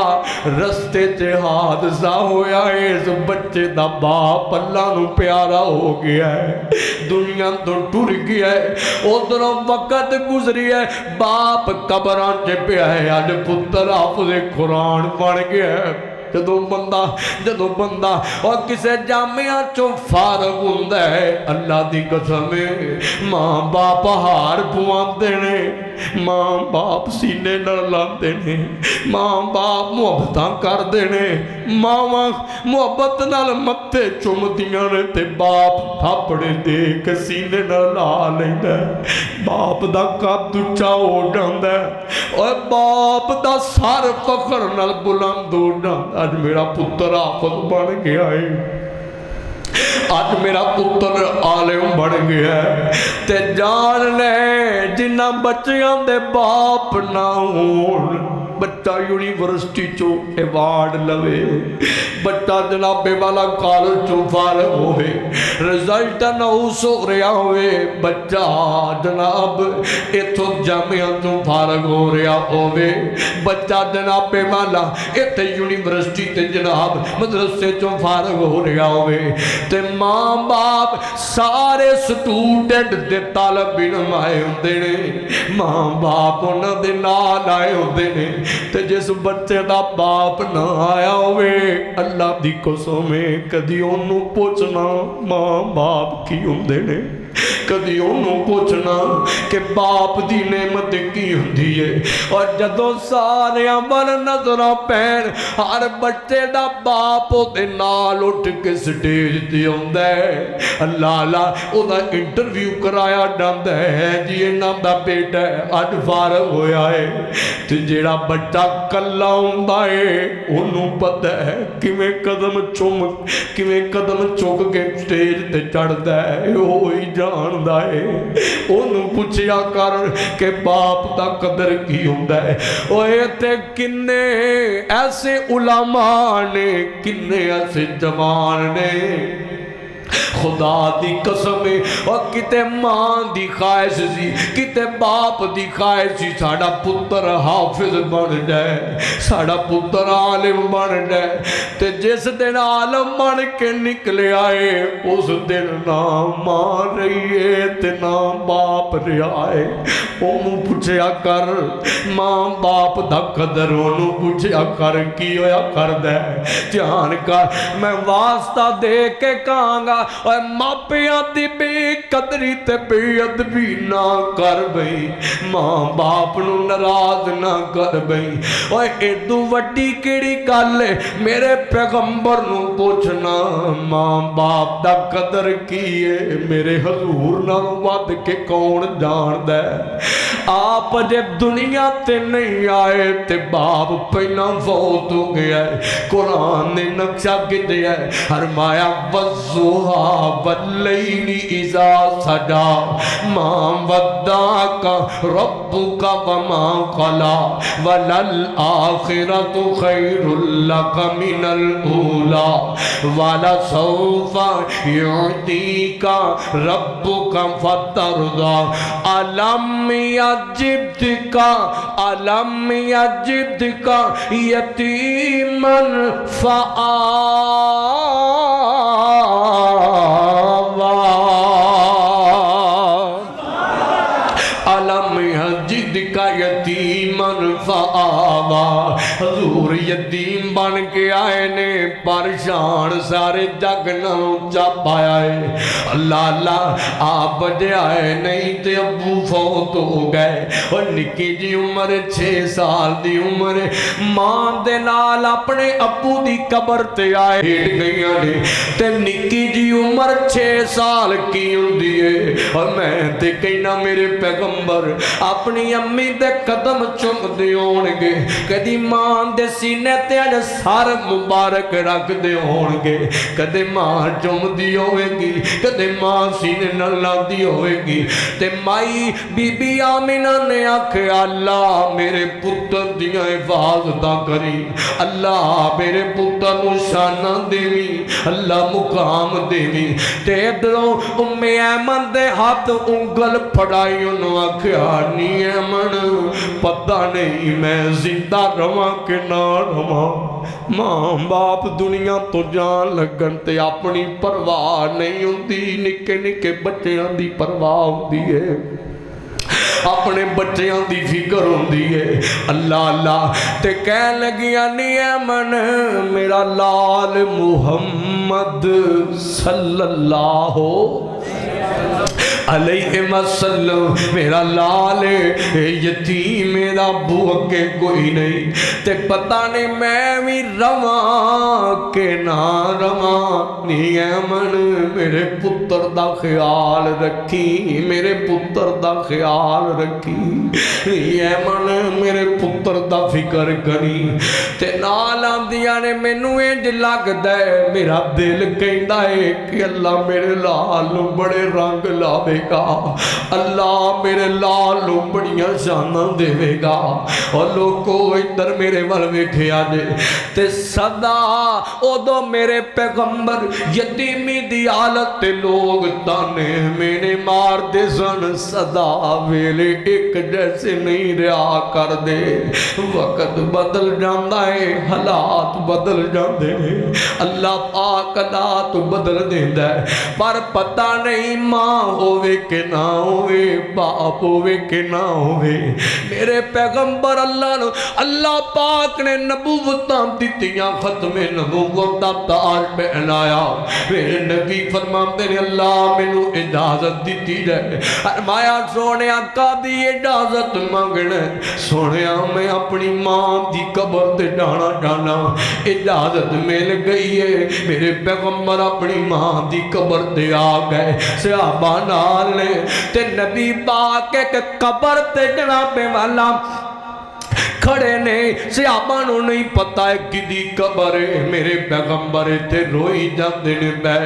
رستے چے حادثہ ہویا ہے اس بچے دا باپ اللہ نو پیارا ہو گیا ہے دنیا تو ٹر گیا ہے ادھروں وقت گزری ہے باپ قبران چے پیا ہے آج پتر حافظ قرآن بن گیا ہے جدو بندہ اور کسے جامعہ چو فارغ ہوندہ ہے اللہ دی قسم ماں باپ ہار پوان دینے ماں باپ سینے نال لاندے نے، ماں باپ محبتاں کردے نے، ماواں محبت نال متے چومدیاں نے تے باپ تھاپڑے دے کے سینے نال لا لیندا ہے۔ باپ دا قد اونچا ہو جاندا ہے، اور باپ دا سر فخر نال بلند ہو جاندا۔ اج میرا پتر حافظ بن گیا ہے، آج میرا پتر عالم بن گیا ہے، تے جان لے جنہ بچیاں دے باپ نہ ہون، بچہ یونیورسٹی چو ایوارڈ لوے، بچہ جناب والا کالج چو فارغ ہوئے، رزلٹ ناؤس ہو رہا ہوئے، بچہ جناب ایتھو جامعہ چو فارغ ہو رہا ہوئے، بچہ جناب والا ایتھے یونیورسٹی تے جناب مدرسے چو فارغ ہو رہا ہوئے، تے ماں باپ سارے سٹوڈنٹ دے طالب علم آئے ہوندے نے، ماں باپ انہاں دے نال آئے ہوندے نے، تے جس بچے دا باپ نہ آیا ہوئے اللہ دی قسم کدی انہوں پوچھنا ماں باپ کی ہوندے نے، کدی انہوں پوچھنا کہ باپ دی نعمت کی ہوندی ہے۔ اور جدوں سارے عمل نظرہ پین ہر بچے دا باپ دے نال اٹھ کے سٹیج تے ہوندا ہے، اللہ اللہ او دا انٹرویو کرایا جاندا ہے، جی انہاں دا بیٹا اج فارغ ہویا ہے، تے جیڑا بچہ کلا ہوندا ہے انہوں پتہ ہے کیویں قدم چک کے سٹیج تے چڑھدا ہے، وہی جاندا ہے۔ انہوں پوچھیا کر کہ باپ دا قدر کی ہوندا ہے۔ اوے تے کنے ایسے علماء نے، کنے ایسے جوان نے، خدا دی قسم اور کتے ماں دی خواہش سی، کتے باپ دی خواہش سی ساڑا پتر حافظ بن جائے، ساڑا پتر عالم بن جائے، تے جس دن عالم بن کے نکلے آئے اس دن نہ ماں رہی ہے تے نہ باپ رہا ہے۔ انہوں پوچھیا کر ماں باپ دا قدر، انہوں پوچھیا کر کی ہویا کر دے جان کر، میں واسطہ دے کے کہاں گا اور ماپیاں دی بے قدری تے بے ادبی نہ کر بھئی، ماں باپ نو ناراض نہ کر بھئی۔ اور ایدو وڈی کیڑی گل ہے میرے پیغمبر نو پوچھنا ماں باپ دا قدر کی ہے، میرے حضور نہ ود کے کون جان دے۔ آپ جب دنیا تے نہیں آئے تے باپ پہنا فوت ہو گیا ہے، قرآن نے نقشہ کیا ہے، فرمایا وَالضُّحَىٰ وَاللَّيْلِ إِذَا سَجَىٰ مَا وَدَّعَكَ رَبُّكَ وَمَا قَلَىٰ وَلَلْآخِرَةُ خَيْرٌ لَكَ مِنَ الْأُولَىٰ وَلَسَوْفَ يُعْطِيكَ رَبُّكَ فَتَرْضَىٰ أَلَمْ يَجِدْكَ يَتِيمًا فَآوَىٰ أَلَمْ يَجِدْكَ يَتِيمًا فَآوَىٰ۔ حضور یتیم بن کے آئے نے، پریشان سارے جگ نہ چپ آیا ہے، اللہ اللہ آپ بجے آئے نہیں تے ابو فوت ہو گئے، اور نکی جی عمر 6 سال دی عمر، ماں دے نال اپنے ابو دی قبر تے آئے ہٹ گئیاں نے، تے نکی جی عمر 6 سال کی ہوندی ہے، اور میں تے کہنا میرے پیغمبر اپنی امی دے قدم چم دے ہونگے، کدی ماں دے سینے تے اج سر مبارک رکھ دے ہونگے، کدے ماں چم دی ہوئے گی، کدے ماں سینے نلا دی ہوئے گی، تے مائی بی بی آمینہ نے آکھے اللہ میرے پتر دیاں حفاظتاں کری، اللہ میرے پتر نو شانہ دیوی، اللہ مقام دیوی، تے ادھروں ایمن دے ہاتھ انگل پھڑائی انہوں آکھیا نی ایمن پتہ نہیں میں زندہ رواں کہ نہ رواں۔ ماں باپ دنیا تو جان لگن تے اپنی پرواہ نہیں ہوندی، نکے نکے بچیاں دی پرواہ ہوندی ہے، اپنے بچیاں دی فکر ہوندی ہے، اللہ اللہ تے کہہ لگیا نی ایمن میرا لال محمد صلی اللہ علیہ وسلم میرا لال یتیم میرا ابو اگے کوئی نہیں تے پتہ نہیں میں بھی رواں کہ نہ رواں نی ایمن میرے پتر دا خیال رکھی میرے پتر دا خیال رکھی نی ایمن میرے پتر دا فکر کری تے نال آندیاں نے مینوں انج لگدا ہے میرا دل کہندا ہے کہ اللہ میرے لال نوں بڑے رنگ لاوے گا اللہ میرے لال نوں بڑیاں شاناں دے گا اور لوگو ادھر میرے ول ویکھیا جے تے صدا اودوں میرے پیغمبر یتیمی دی حالت تے لوگ تانے مینے مار دے سن صدا ویلے ایک جیسے نہیں رہا کر دے وقت بدل جاندا ہے حالات بدل جاندے اللہ پاک حالات بدل دیندا ہے پر پتہ نہیں ماں ہووے کہ نہ ہووے باپ ہووے کہ نہ ہووے میرے پیغمبر اللہ پاک نے نبوتاں دتیاں ختم نبوت دا تاج پہنایا میرے نبی فرماندے نے اللہ مینوں اجازت دتی جائے فرمایا سونے آقا دی اجازت منگنا سونیا میں اپنی ماں دی قبر تے جانا جانا اجازت مل گئی ہے میرے پیغمبر اپنی ماں دی قبر تے آ گئے صحابہ نال نے تے نبی پاک ایک قبر تے جناب والا کھڑے نے صحابہ نوں نہیں پتہ ہے کدی قبر ہے میرے پیغمبر تے روئی جاندے نے بے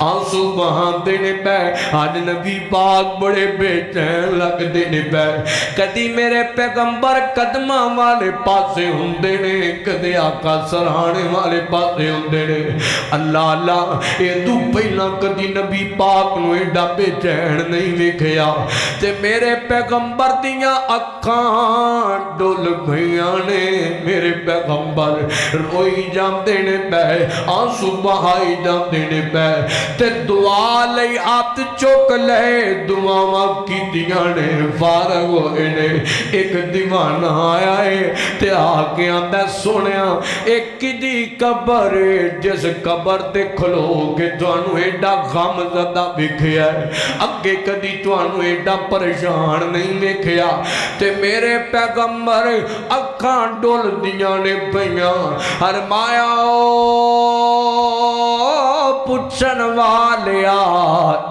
آنسو بہاندے نے بے آج نبی پاک بڑے بے چین لگدے نے بے کدی میرے پیغمبر قدماں والے پاسے ہوندے نے کدی آقا سرانے والے پاسے ہوندے نے اللہ اللہ اے تو پہلا کدی نبی پاک نوں ایڈا بے چین نہیں ویکھیا تے میرے پیغمبر دیاں اکھاں ڈول گئیاں نے میرے پیغمبر روئی جاندے نے بے آنسو بہائی جاندے نے بے تے دعا لئی آپ چوک لے دعاواں کیتیاں نے فارغ ہوئے نے ایک دیوانہ آیا ہے تے آکے آندہ سنیا ایک کدی قبر جس قبر تے کھلو کے توانو ایڈا غم زدہ بکھیا ہے اگے کدی توانو ایڈا پریشان نہیں بکھیا تے میرے پیغمبر اکھاں ڈول دیاں نے پیاں فرمایا پوچھن والیا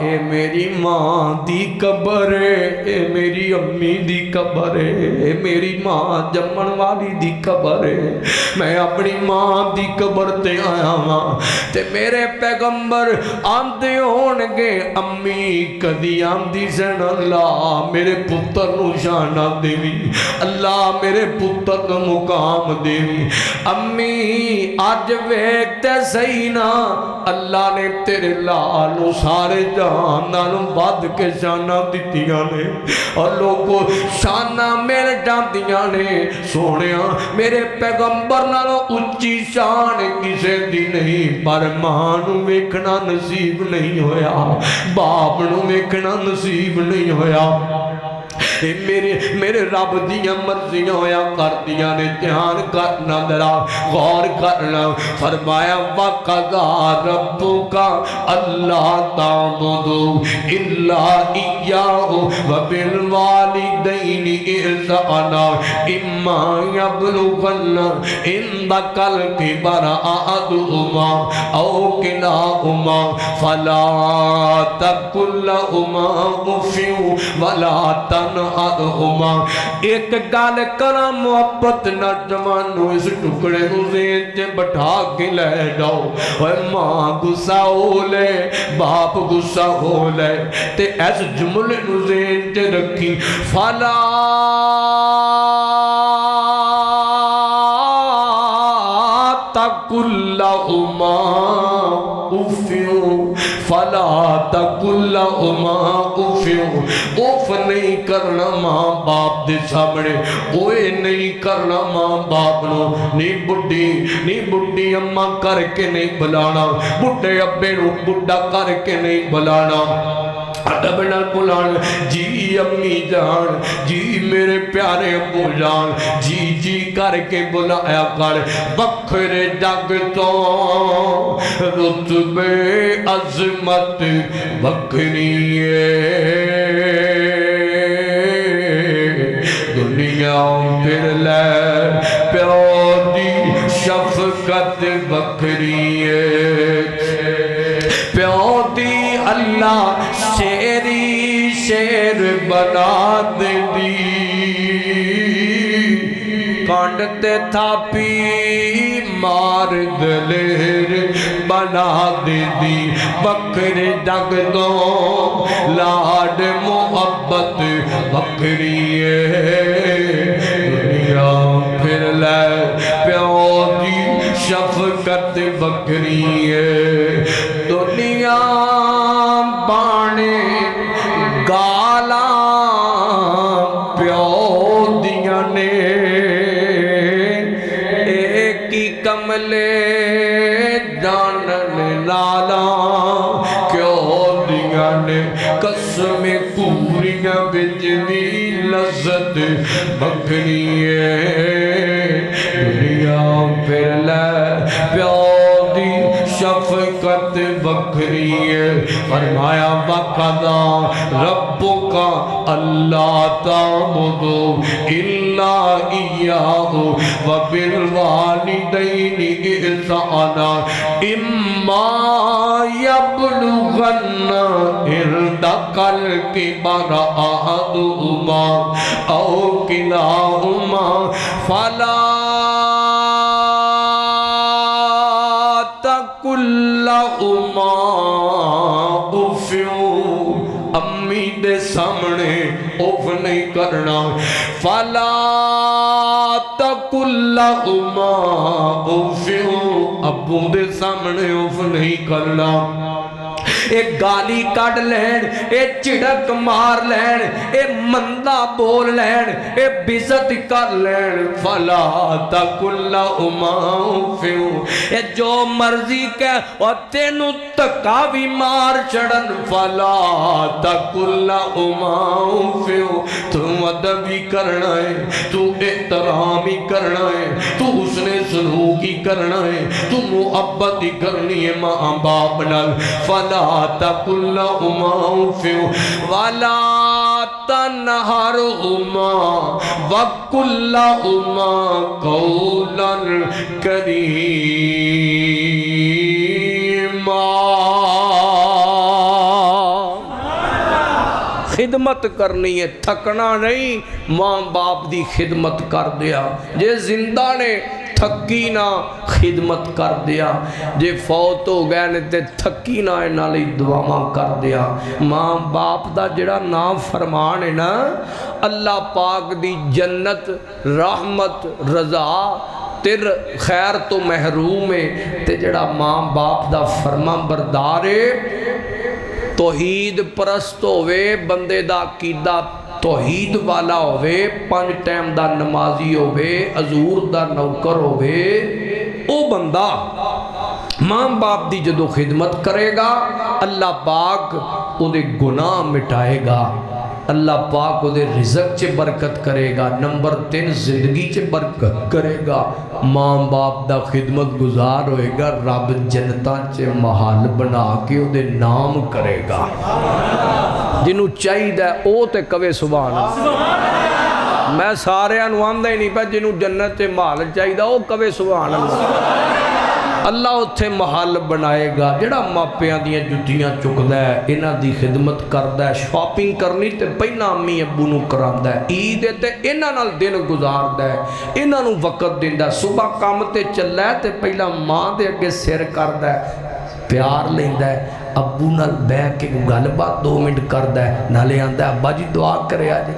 اے میری ماں دی قبر ہے اے میری امی دی قبر ہے اے میری ماں جمن والی دی قبر ہے میں اپنی ماں دی قبر تے آیا ماں تے میرے پیغمبر آندے ہونگے امی کدی آندی سن اللہ میرے پتر نو شانہ دیوی اللہ میرے پتر نو مقام دیوی امی آج ویکتے صحیح نا اللہ نے تیرے لالو سارے جہان نالوں بد کے شانہ دیتیاں نے اور لوگوں شانہ میرے جاندیاں نے سونیاں میرے پیغمبر نالوں اچھی شان کسے دی نہیں پر ماں نو ویکھنا نصیب نہیں ہویا باپ نو ویکھنا نصیب نہیں ہویا میرے رب دیاں مرضیاں ہویا کر دیاں نے دھیان کرنا درا غور کرنا فرمایا وَقَضَى رَبُّكَ أَلَّا تَعْبُدُوا إِلَّا إِيَّاهُ وَبِالْوَالِدَيْنِ إِحْسَانًا إِمَّا يَبْلُغَنَّ عِندَكَ الْكِبَرَ أَحَدُهُمَا أَوْ كِلَاهُمَا فَلَا تَقُل لَّهُمَا أُفٍّ وَلَا تنہرہما ایک گال کرا محبت نوجوانوں اس ٹکڑے نو ذہن چ بٹھا کے لے جاؤ اوے ماں غصہ ہو لے باپ غصہ ہو لے تے اس جملے نو ذہن چ رکھی فلا تقل لهما اف فلا تقل لهما اف نہیں کرنا ماں باپ دے سامنے اوے نہیں کرنا ماں باپ نو نہیں بڈی اماں کر کے نہیں بلانا بڈے ابے نو بڈا کر کے نہیں بلانا ادب نال بلان جی امی جان جی میرے پیارے ابو جان جی جی کر کے بلایا کر بکھرے جگ تو رتبے عظمت بکھری ہے دنیا پھر لے پیو دی شفقت بکھری ہے پیو دی اللہ شیری شیر بنا دے دی کانڈتے تھاپی مار دلیر بنا دے دی بکھرے جگ دو لاڈ محبت بکھری ہے دنیا پھر لے پیو دی شفقت بکھری ہے دنیا بانے گالا پیو دیاں نے ایک ہی کملے جانن نالا کیوں دیاں نے قسم پوریاں بجنی لذت بکھری ہے دنیا پھر لے پیو دی شفقت بکھری ہے فرمایا وقضا ربک اللہ تعبدوا الا ایہ وبالوالدین احسانا اما یبلغن عندک الکبر احدہما او کلاہما فلا کلہما افیو امی دے سامنے اف نہیں کرنا فلا کلہما افیو ابو دے سامنے اف نہیں کرنا ایک گالی کڑ لین ایک چڑک مار لین ایک مندہ بول لین ایک بزت کر لین فلا تقل لہما فیو ایک جو مرضی کہ اور تینو تکاوی مار چڑن فلا تقل لہما فیو تو ادبی کرنا ہے تو احترامی کرنا ہے تو حسن سلوکی کرنا ہے تو محبت کرنی ہے ماں باپ نال فلا تقل لهما اف ولا تنهرهما وقل لهما قولا كريما خدمت کرنی ہے تھکنا نہیں ماں باپ دی خدمت کر دیا جے زندہ نے تھکی نہ خدمت کر دیا جے فوت ہو گئے نے تے تھکی نہ نالی دعاواں کر دیا ماں باپ دا جڑا نام فرمان ہے نا اللہ پاک دی جنت رحمت رضا تر خیر تو محروم ہے تے جڑا ماں باپ دا فرما بردار ہے توحید پرست ہوئے بندے دا عقیدہ توحید والا ہوئے 5 ٹائم دا نمازی ہوئے حضور دا نوکر ہوئے او بندہ ماں باپ دی جدو خدمت کرے گا اللہ پاک او دے گناہ مٹائے گا اللہ پاک او دے رزق چے برکت کرے گا نمبر 3 زندگی چے برکت کرے گا ماں باپ دا خدمت گزار ہوئے گا رب جنتاں چے محل بنا کے او دے نام کرے گا جنہوں چاہید ہے او تے کوے سبحان اللہ میں سارے انوان دے نہیں پہ جنہوں جنت تے محل چاہید ہے او کوے سبحان اللہ اللہ اتھے محل بنائے گا جڑا ماپیاں دیاں جتیاں چکدہ ہے انہاں دی خدمت کردہ ہے شاپنگ کرنی تے پہنا امی ابو نو کراندہ ہے عید تے انہاں نال دن گزاردہ ہے انہاں نو وقت دیندہ ہے صبح کام تے چلہ ہے تے پہلا ماں دے اگے سیر کردہ ہے پیار لیندہ ہے ابو نال بے کے گل بات 2 منٹ کردہ ہے نالے آندہ ہے ابا جی دعا کرے آجے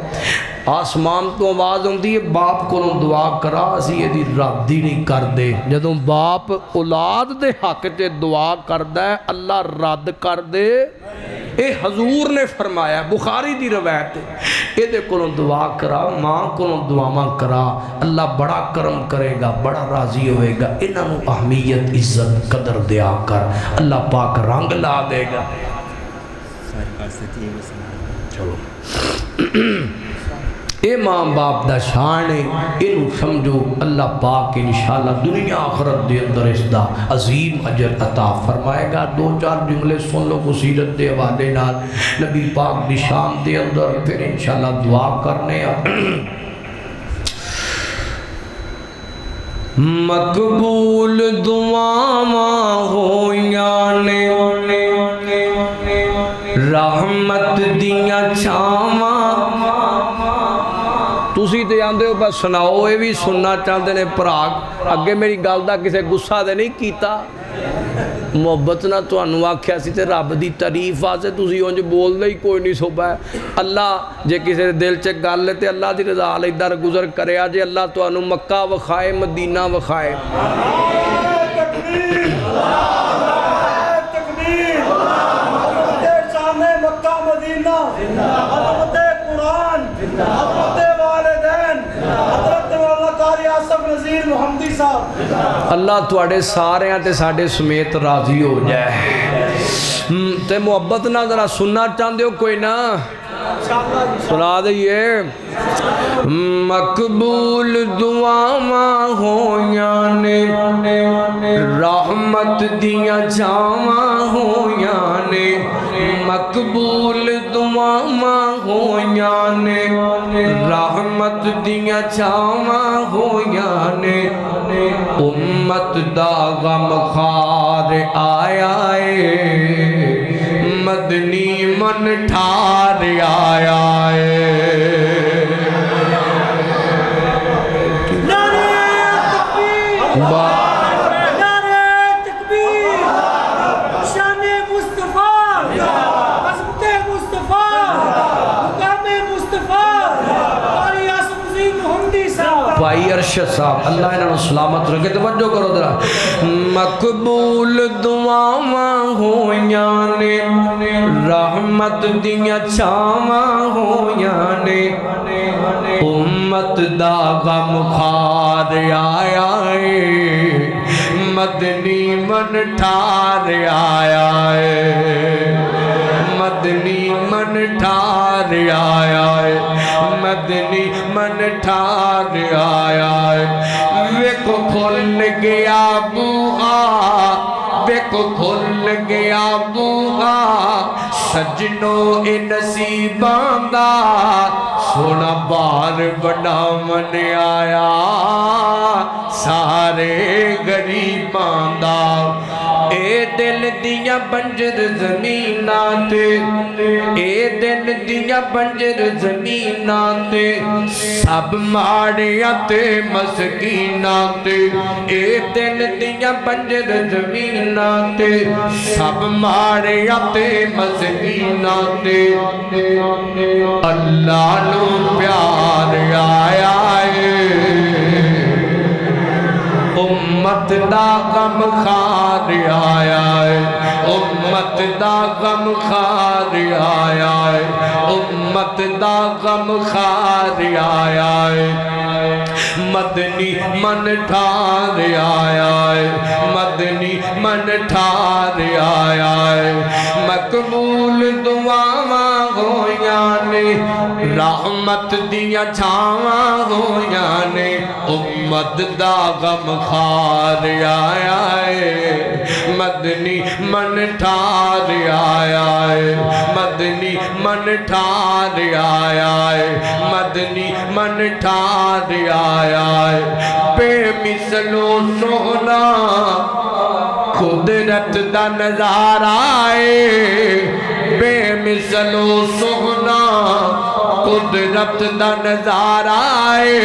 آسمان تو آواز ہوندی ہے باپ کو دعا کرا اسی یہ دی رد ہی نہیں کر دے جدوں باپ اولاد دے حق تے دعا کردہ ہے اللہ رد کر دے اے حضور نے فرمایا بخاری دی روایت اے دے کو دعا کرا ماں کو دعا کرا اللہ بڑا کرم کرے گا بڑا راضی ہوئے گا انہاں نو اہمیت عزت قدر دیا کر اللہ پاک رنگ لا دے گا چلو اے ماں باپ دا شان ہے، انہوں سمجھو اللہ پاک انشاءاللہ دنیا آخرت دے اندر اس دا عظیم اجر عطا فرمائے گا۔ دو چار جملے سن لو سیرت دے حوالے نال نبی پاک دی شان دے اندر، پھر انشاءاللہ دعا کرنے مقبول دعاواں ہویاں نے رحمت دیاں چھاواں۔ تسی تے آندے ہو بس سناؤ، یہ بھی سننا چاہتے نے پراگ اگے میری گل دا کسے گسا دے نہیں کیتا، محبت نہ تو انو آکھیا سی تے رب دی تعریف آسے تسی اونج بول دے ہی کوئی نہیں صبح ہے۔ اللہ جے کسے دل چ گل لے تے اللہ دی رضا لے در گزر کریا جے اللہ تو انو مکہ وکھائے مدینہ وکھائے۔ اللہ تواڈے سارے تے ساڈے سمیت راضی ہو جائے۔ تے محبت نہ ذرا سننا چاہتے ہو کوئی نہ سنا دئیے۔ مقبول دعاواں ہویاں نے رحمت دیاں چھاواں ہویاں نے، مقبول دعاواں ہویاں نے رحمت دیاں چھاواں ہویاں نے، امت دا غم خار آیا ہے مدنی من ٹھار آیا ہے۔ بھائی ارشد صاحب اللہ انہوں سلامت رکھے، توجہ کرو درہ۔ مقبول دعاواں ہویاں نے رحمت دیاں چھاواں ہویاں نے، امت دا غم خار آیا ہے مدنی من ٹھار آیا ہے، مدنی من ٹھار آیا ہے، مدنی من ٹھار آیا ہے۔ ویکو کھل گیا بوہا، ویکو کھل گیا بوہا سجنو اے نصیباں دا، سونا بار بڑا من آیا سارے غریباں دا۔ اے دل دیاں بنجر زمیناں تے، اے دل دیاں بنجر زمیناں تے سب ماڑیاں تے مسکیناں تے، اے دل دیاں بنجر زمیناں تے سب ماڑیاں تے مسکیناں تے، اللہ نو پیار آیا ہے امت دا غم خار آیا ہے، امت دا غم خار آیا ہے، امت دا غم خار آیا ہے، مدنی من ٹھار آیا ہے، مدنی من ٹھار آیا ہے۔ مقبول دعاواں ہویاں نے رحمت دیاں چھاواں ہویاں نے، امت دا غم خار آیا ہے مدنی من ٹھار آیا ہے، مدنی من ٹھار آیا ہے، مدنی من ٹھار آیا ہے۔ بے مثل و سونا قدرت دا نظارہ ہے، بے مثل و سونا قدرت دا نظارہ ہے،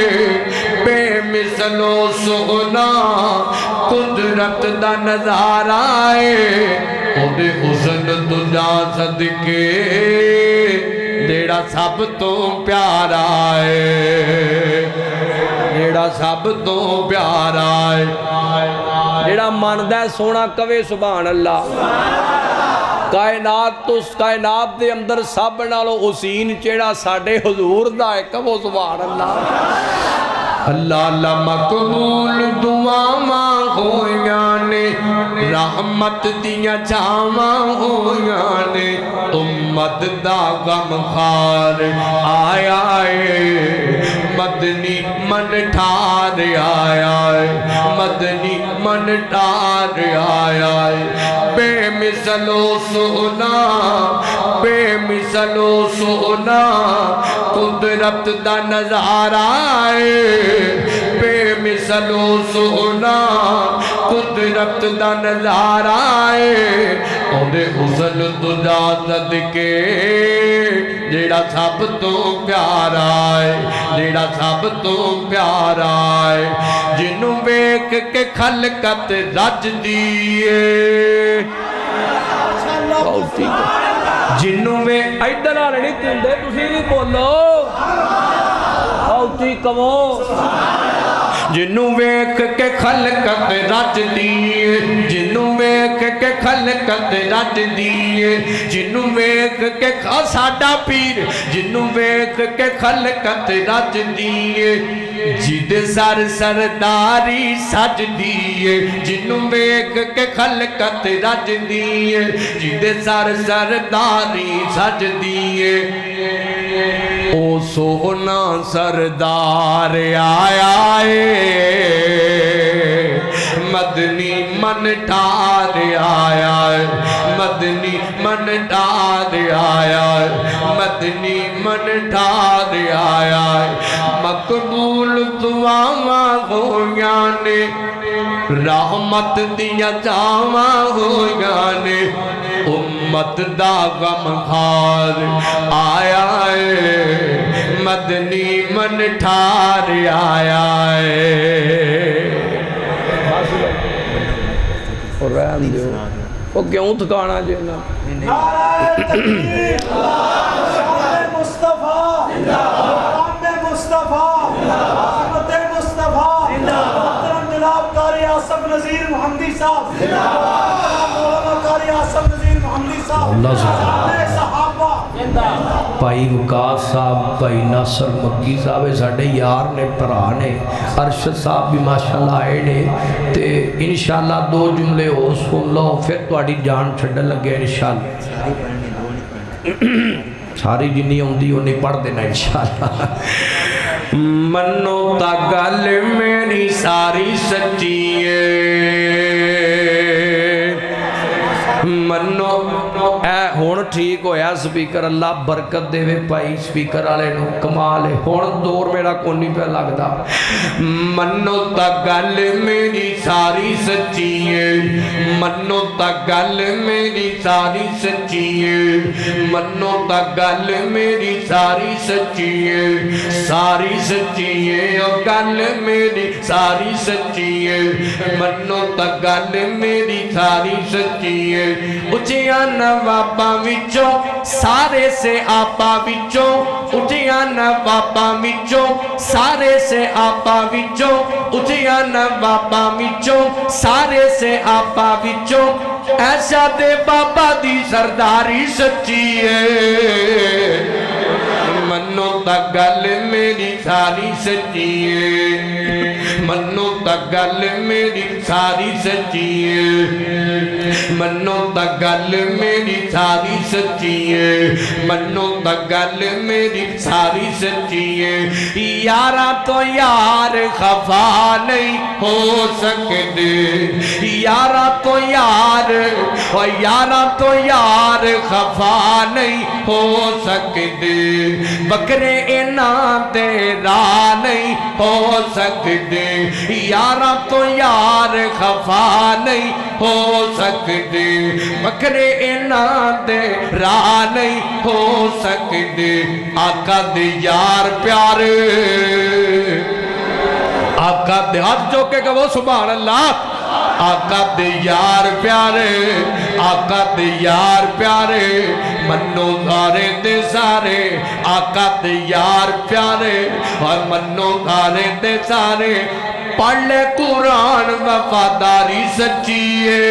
بے مثل و سونا قدرت دا نظارہ ہے، اودے حسن تو جا صدقے جیڑا سب تو پیارا ہے، جیڑا سب تو پیارا ہے، جیڑا ماندہ سونا کوے سبحان اللہ۔ کائنات تو کائنات دے اندر سب نالو حسین چیڑا ساڑے حضور دا ہے کبھو سبحان اللہ۔ اللہ لا مقبول دعاواں ہویاں نے رحمت دیاں چھاواں ہویاں نے امت دا غم خار آیا ہے مدنی من ٹھار آیا ہے مدنی من ٹھار آیا ہے بے مثل و سونا بے مثل و سونا قدرت دا نظارہ ہے بے مثل و سونا قدرت دا نظارہ ہے اندے حسن تو جا صدقے جیڑا سب تو پیارا ہے جیڑا سب تو پیارا ہے جنوں ویکھ کے خلقت رج دیئے جنوں میں ایدر آنے نہیں تندے تسی نہیں بولو آؤتی کمو جنوں ویکھ کے خلقت رج دیئے جنوں ویکھ کے خلقت رج دیئے جنوں ویکھ کے ساڈا پیر جنوں ویکھ کے خلقت رج دیئے جد سر سرداری سج دیئے جنوں ویکھ کے خلقت رج دیئے جد سر سرداری سج دیئے او سونا سردار آیا ہے مدنی من ٹھار آیا ہے مدنی من ٹھار آیا ہے مدنی من ٹھار آیا ہے مقبول دعاواں ہویاں نے رحمت دیاں چھاواں ہویاں نے امت دا غم خار آیا ہے مدنی من ٹھار آیا ہے اور رہن دیو وہ کیوں تھکانا جینا نعرہ تکبیر شان مصطفیٰ مقام مصطفیٰ عظمت مصطفیٰ محترم جناب قاری آصف نذیر محمدی صاحب مولانا قاری آصف نذیر محمدی صاحب اللہ شان صحابہ بھائی وقاص صاحب بھائی ناصر مکی صاحب ساڑھے یار نے پرا نے ارشد صاحب بھی ماشاءاللہ آئے نے تے انشاءاللہ دو جملے ہو سن لو پھر تواڈی جان چھڈن لگے انشاءاللہ ساری جنی ہوندی انہیں پڑھ دینا انشاءاللہ منو تا گل میری ساری سچی ہے منو اے ہون ٹھیک ہویا سپیکر اللہ برکت دے وے پائی سپیکر آلے نو کمال ہے ہون دور میرا کونی پہ لگ دا منو تا گل میری ساری سچی ہے منو تا گل میری ساری سچی ہے منو تا گل میری ساری سچی ہے ساری سچی ہے اور گل میری ساری سچی ہے منو تا گل میری ساری سچی ہے اچھیاں نواباں وچوں سارے سے آپا وچوں اٹھیاں نواباں وچوں سارے سے آپا وچوں اٹھیاں نواباں وچوں سارے سے آپا وچوں ایسا دے بابا دی سرداری سچی ہے منو تا گل میری ساری سچی ہے منو تا گل میری ساری سچی ہے منو تا گل میری ساری سچی ہے منو تا گل میری ساری سچی ہے یارا تو یار خفا نہیں ہو سکتے یارا تو یار یارا تو یار خفا نہیں ہو سکتے بکرے انہاں تیرا نہیں ہو سکتے یارا تو یار خفا نہیں ہو سکتے بکرے انہاں تیرا نہیں ہو سکتے آقا دے یار پیارے آقا دے ہاتھ جو کہ وہ سبحان اللہ آقا دے یار پیارے آقا دے یار پیارے منو سارے دے سارے آقا دے یار پیارے اور منو سارے دے سارے پڑھ لے قرآن وفاداری سچی ہے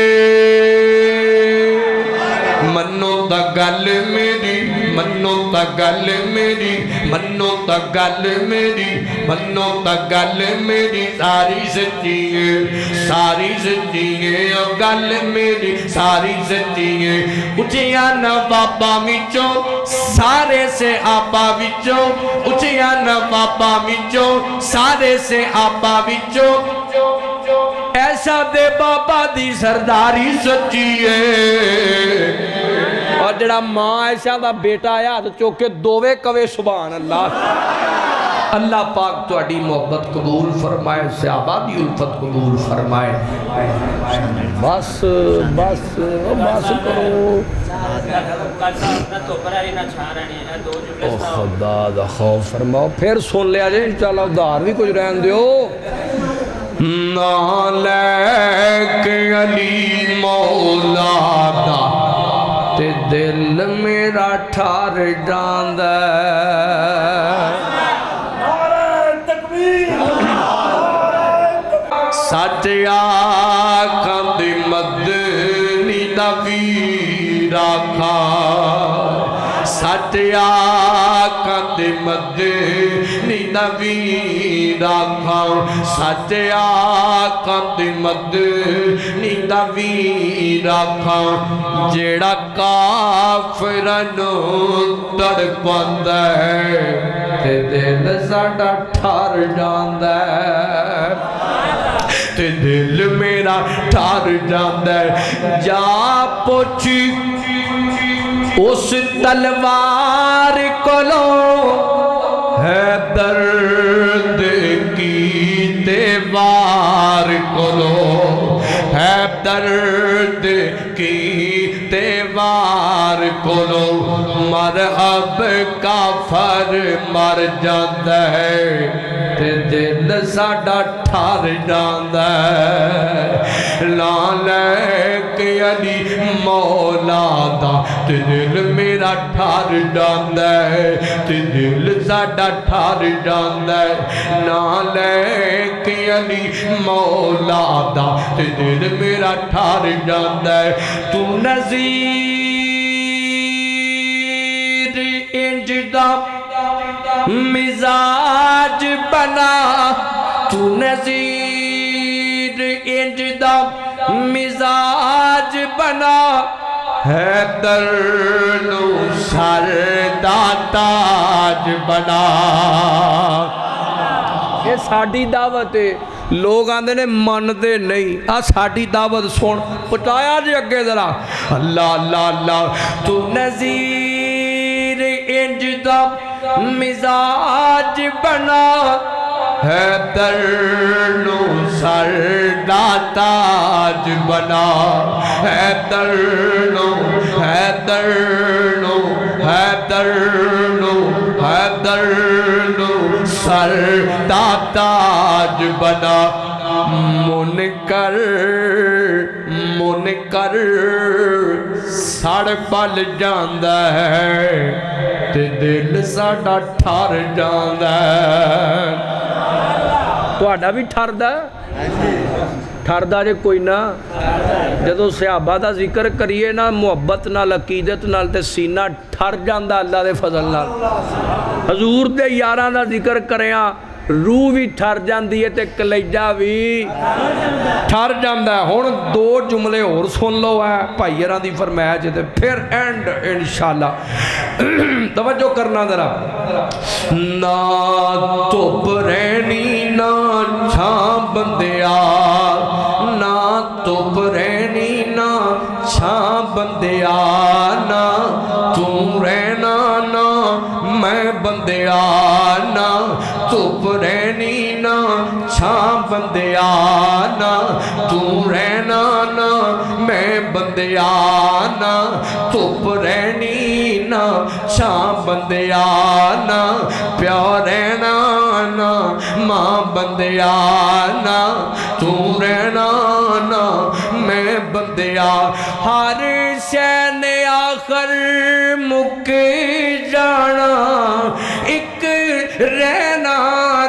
منو تا گل میری منو تا گل میری منو تا گل میری منو تا گل میری ساری سچی ہے ساری سچی ہے گل میری ساری سچی ہے اچھیا نوابا وچوں سارے سے آپا وچوں اچھیا نوابا وچوں سارے سے آپا وچوں ایسا دے بابا دی سرداری سچی ہے اور جڑا ماں ایسا دا بیٹا آیا تو چوکے دووے کوے سبحان اللہ اللہ پاک تو اڈی محبت قبول فرمائے صحابہ دی الفت قبول فرمائے بس بس بس کرو خدا دا خوف فرماؤ پھر سن لیا جائے انشاءاللہ ادھار بھی کچھ رہن دیو نالک علی مولا دا تے دل میرا ٹھار جاندہ سچ آکھاں دی مدنی دا ویر آکھاں سچ آکھاں دی مدنی دا ویر آکھاں سچ آکھاں دی مدنی دا ویر آکھاں جیڑا کافرانو تڑپاندا ہے تے دل ساڈا ٹھار جاندا ہے تے دل میرا ٹھار جاندا ہے جا پوچھی اس تلوار کولو ہے درد کی تیوار کولو ہے درد کی تیوار کولو مرحب کافر مر جاندا ہے تے دل ساڈا ٹھار جاندا ہے لالک علی مولا دا تے دل میرا ٹھار جاندا ہے تے دل ساڈا ٹھار جاندا ہے لالک علی مولا دا تے دل میرا ٹھار جاندا ہے تو نذیر انج دا مزاج بنا تو نذیر انج دا مزاج بنا حیدر نو سر دا تاج بنا یہ ساڑی دعوت ہے لوگ آندے نے من دے نہیں ساڑی دعوت سن پٹایا جی اگے ذرا اللہ اللہ اللہ تو نذیر انج دا مزاج بنا حیدر نو سر دا تاج بنا حیدر نو حیدر نو حیدر نو حیدر نو سر دا تاج بنا منکر منکر سڑ پل جاندا ہے تے دل ساڈا ٹھار جاندا ہے تہاڈا بھی ٹھردا ٹھردا جے کوئی نہ جدوں صحابہ دا ذکر کریے نا محبت نال عقیدت نال تے سینہ ٹھر جاندا اللہ دے فضل نال حضور دے یاراں دا ذکر کریاں روح بھی ٹھر جاندی ہے تے کلیجہ بھی ٹھر جاندا ہے ہن دو جملے اور سن لو ہے بھائی یاراں دی فرمائش تے پھر اینڈ انشاءاللہ توجہ کرنا ذرا نہ دھوپ رہنی نہ چھاں بندیا نہ دھوپ رہنی نہ چھاں بندیا نہ تو رہنا نہ میں بندیا نہ دھوپ رہنی نہ چھاں بندیا نہ تو رہنا نہ میں بندیا نہ دھوپ رہنی نہ چھاں بندیا نہ پیو رہنا نہ ماں بندیا نہ تو رہنا نہ میں بندیا ہر شے نے آخر مک جانا ایک رہنا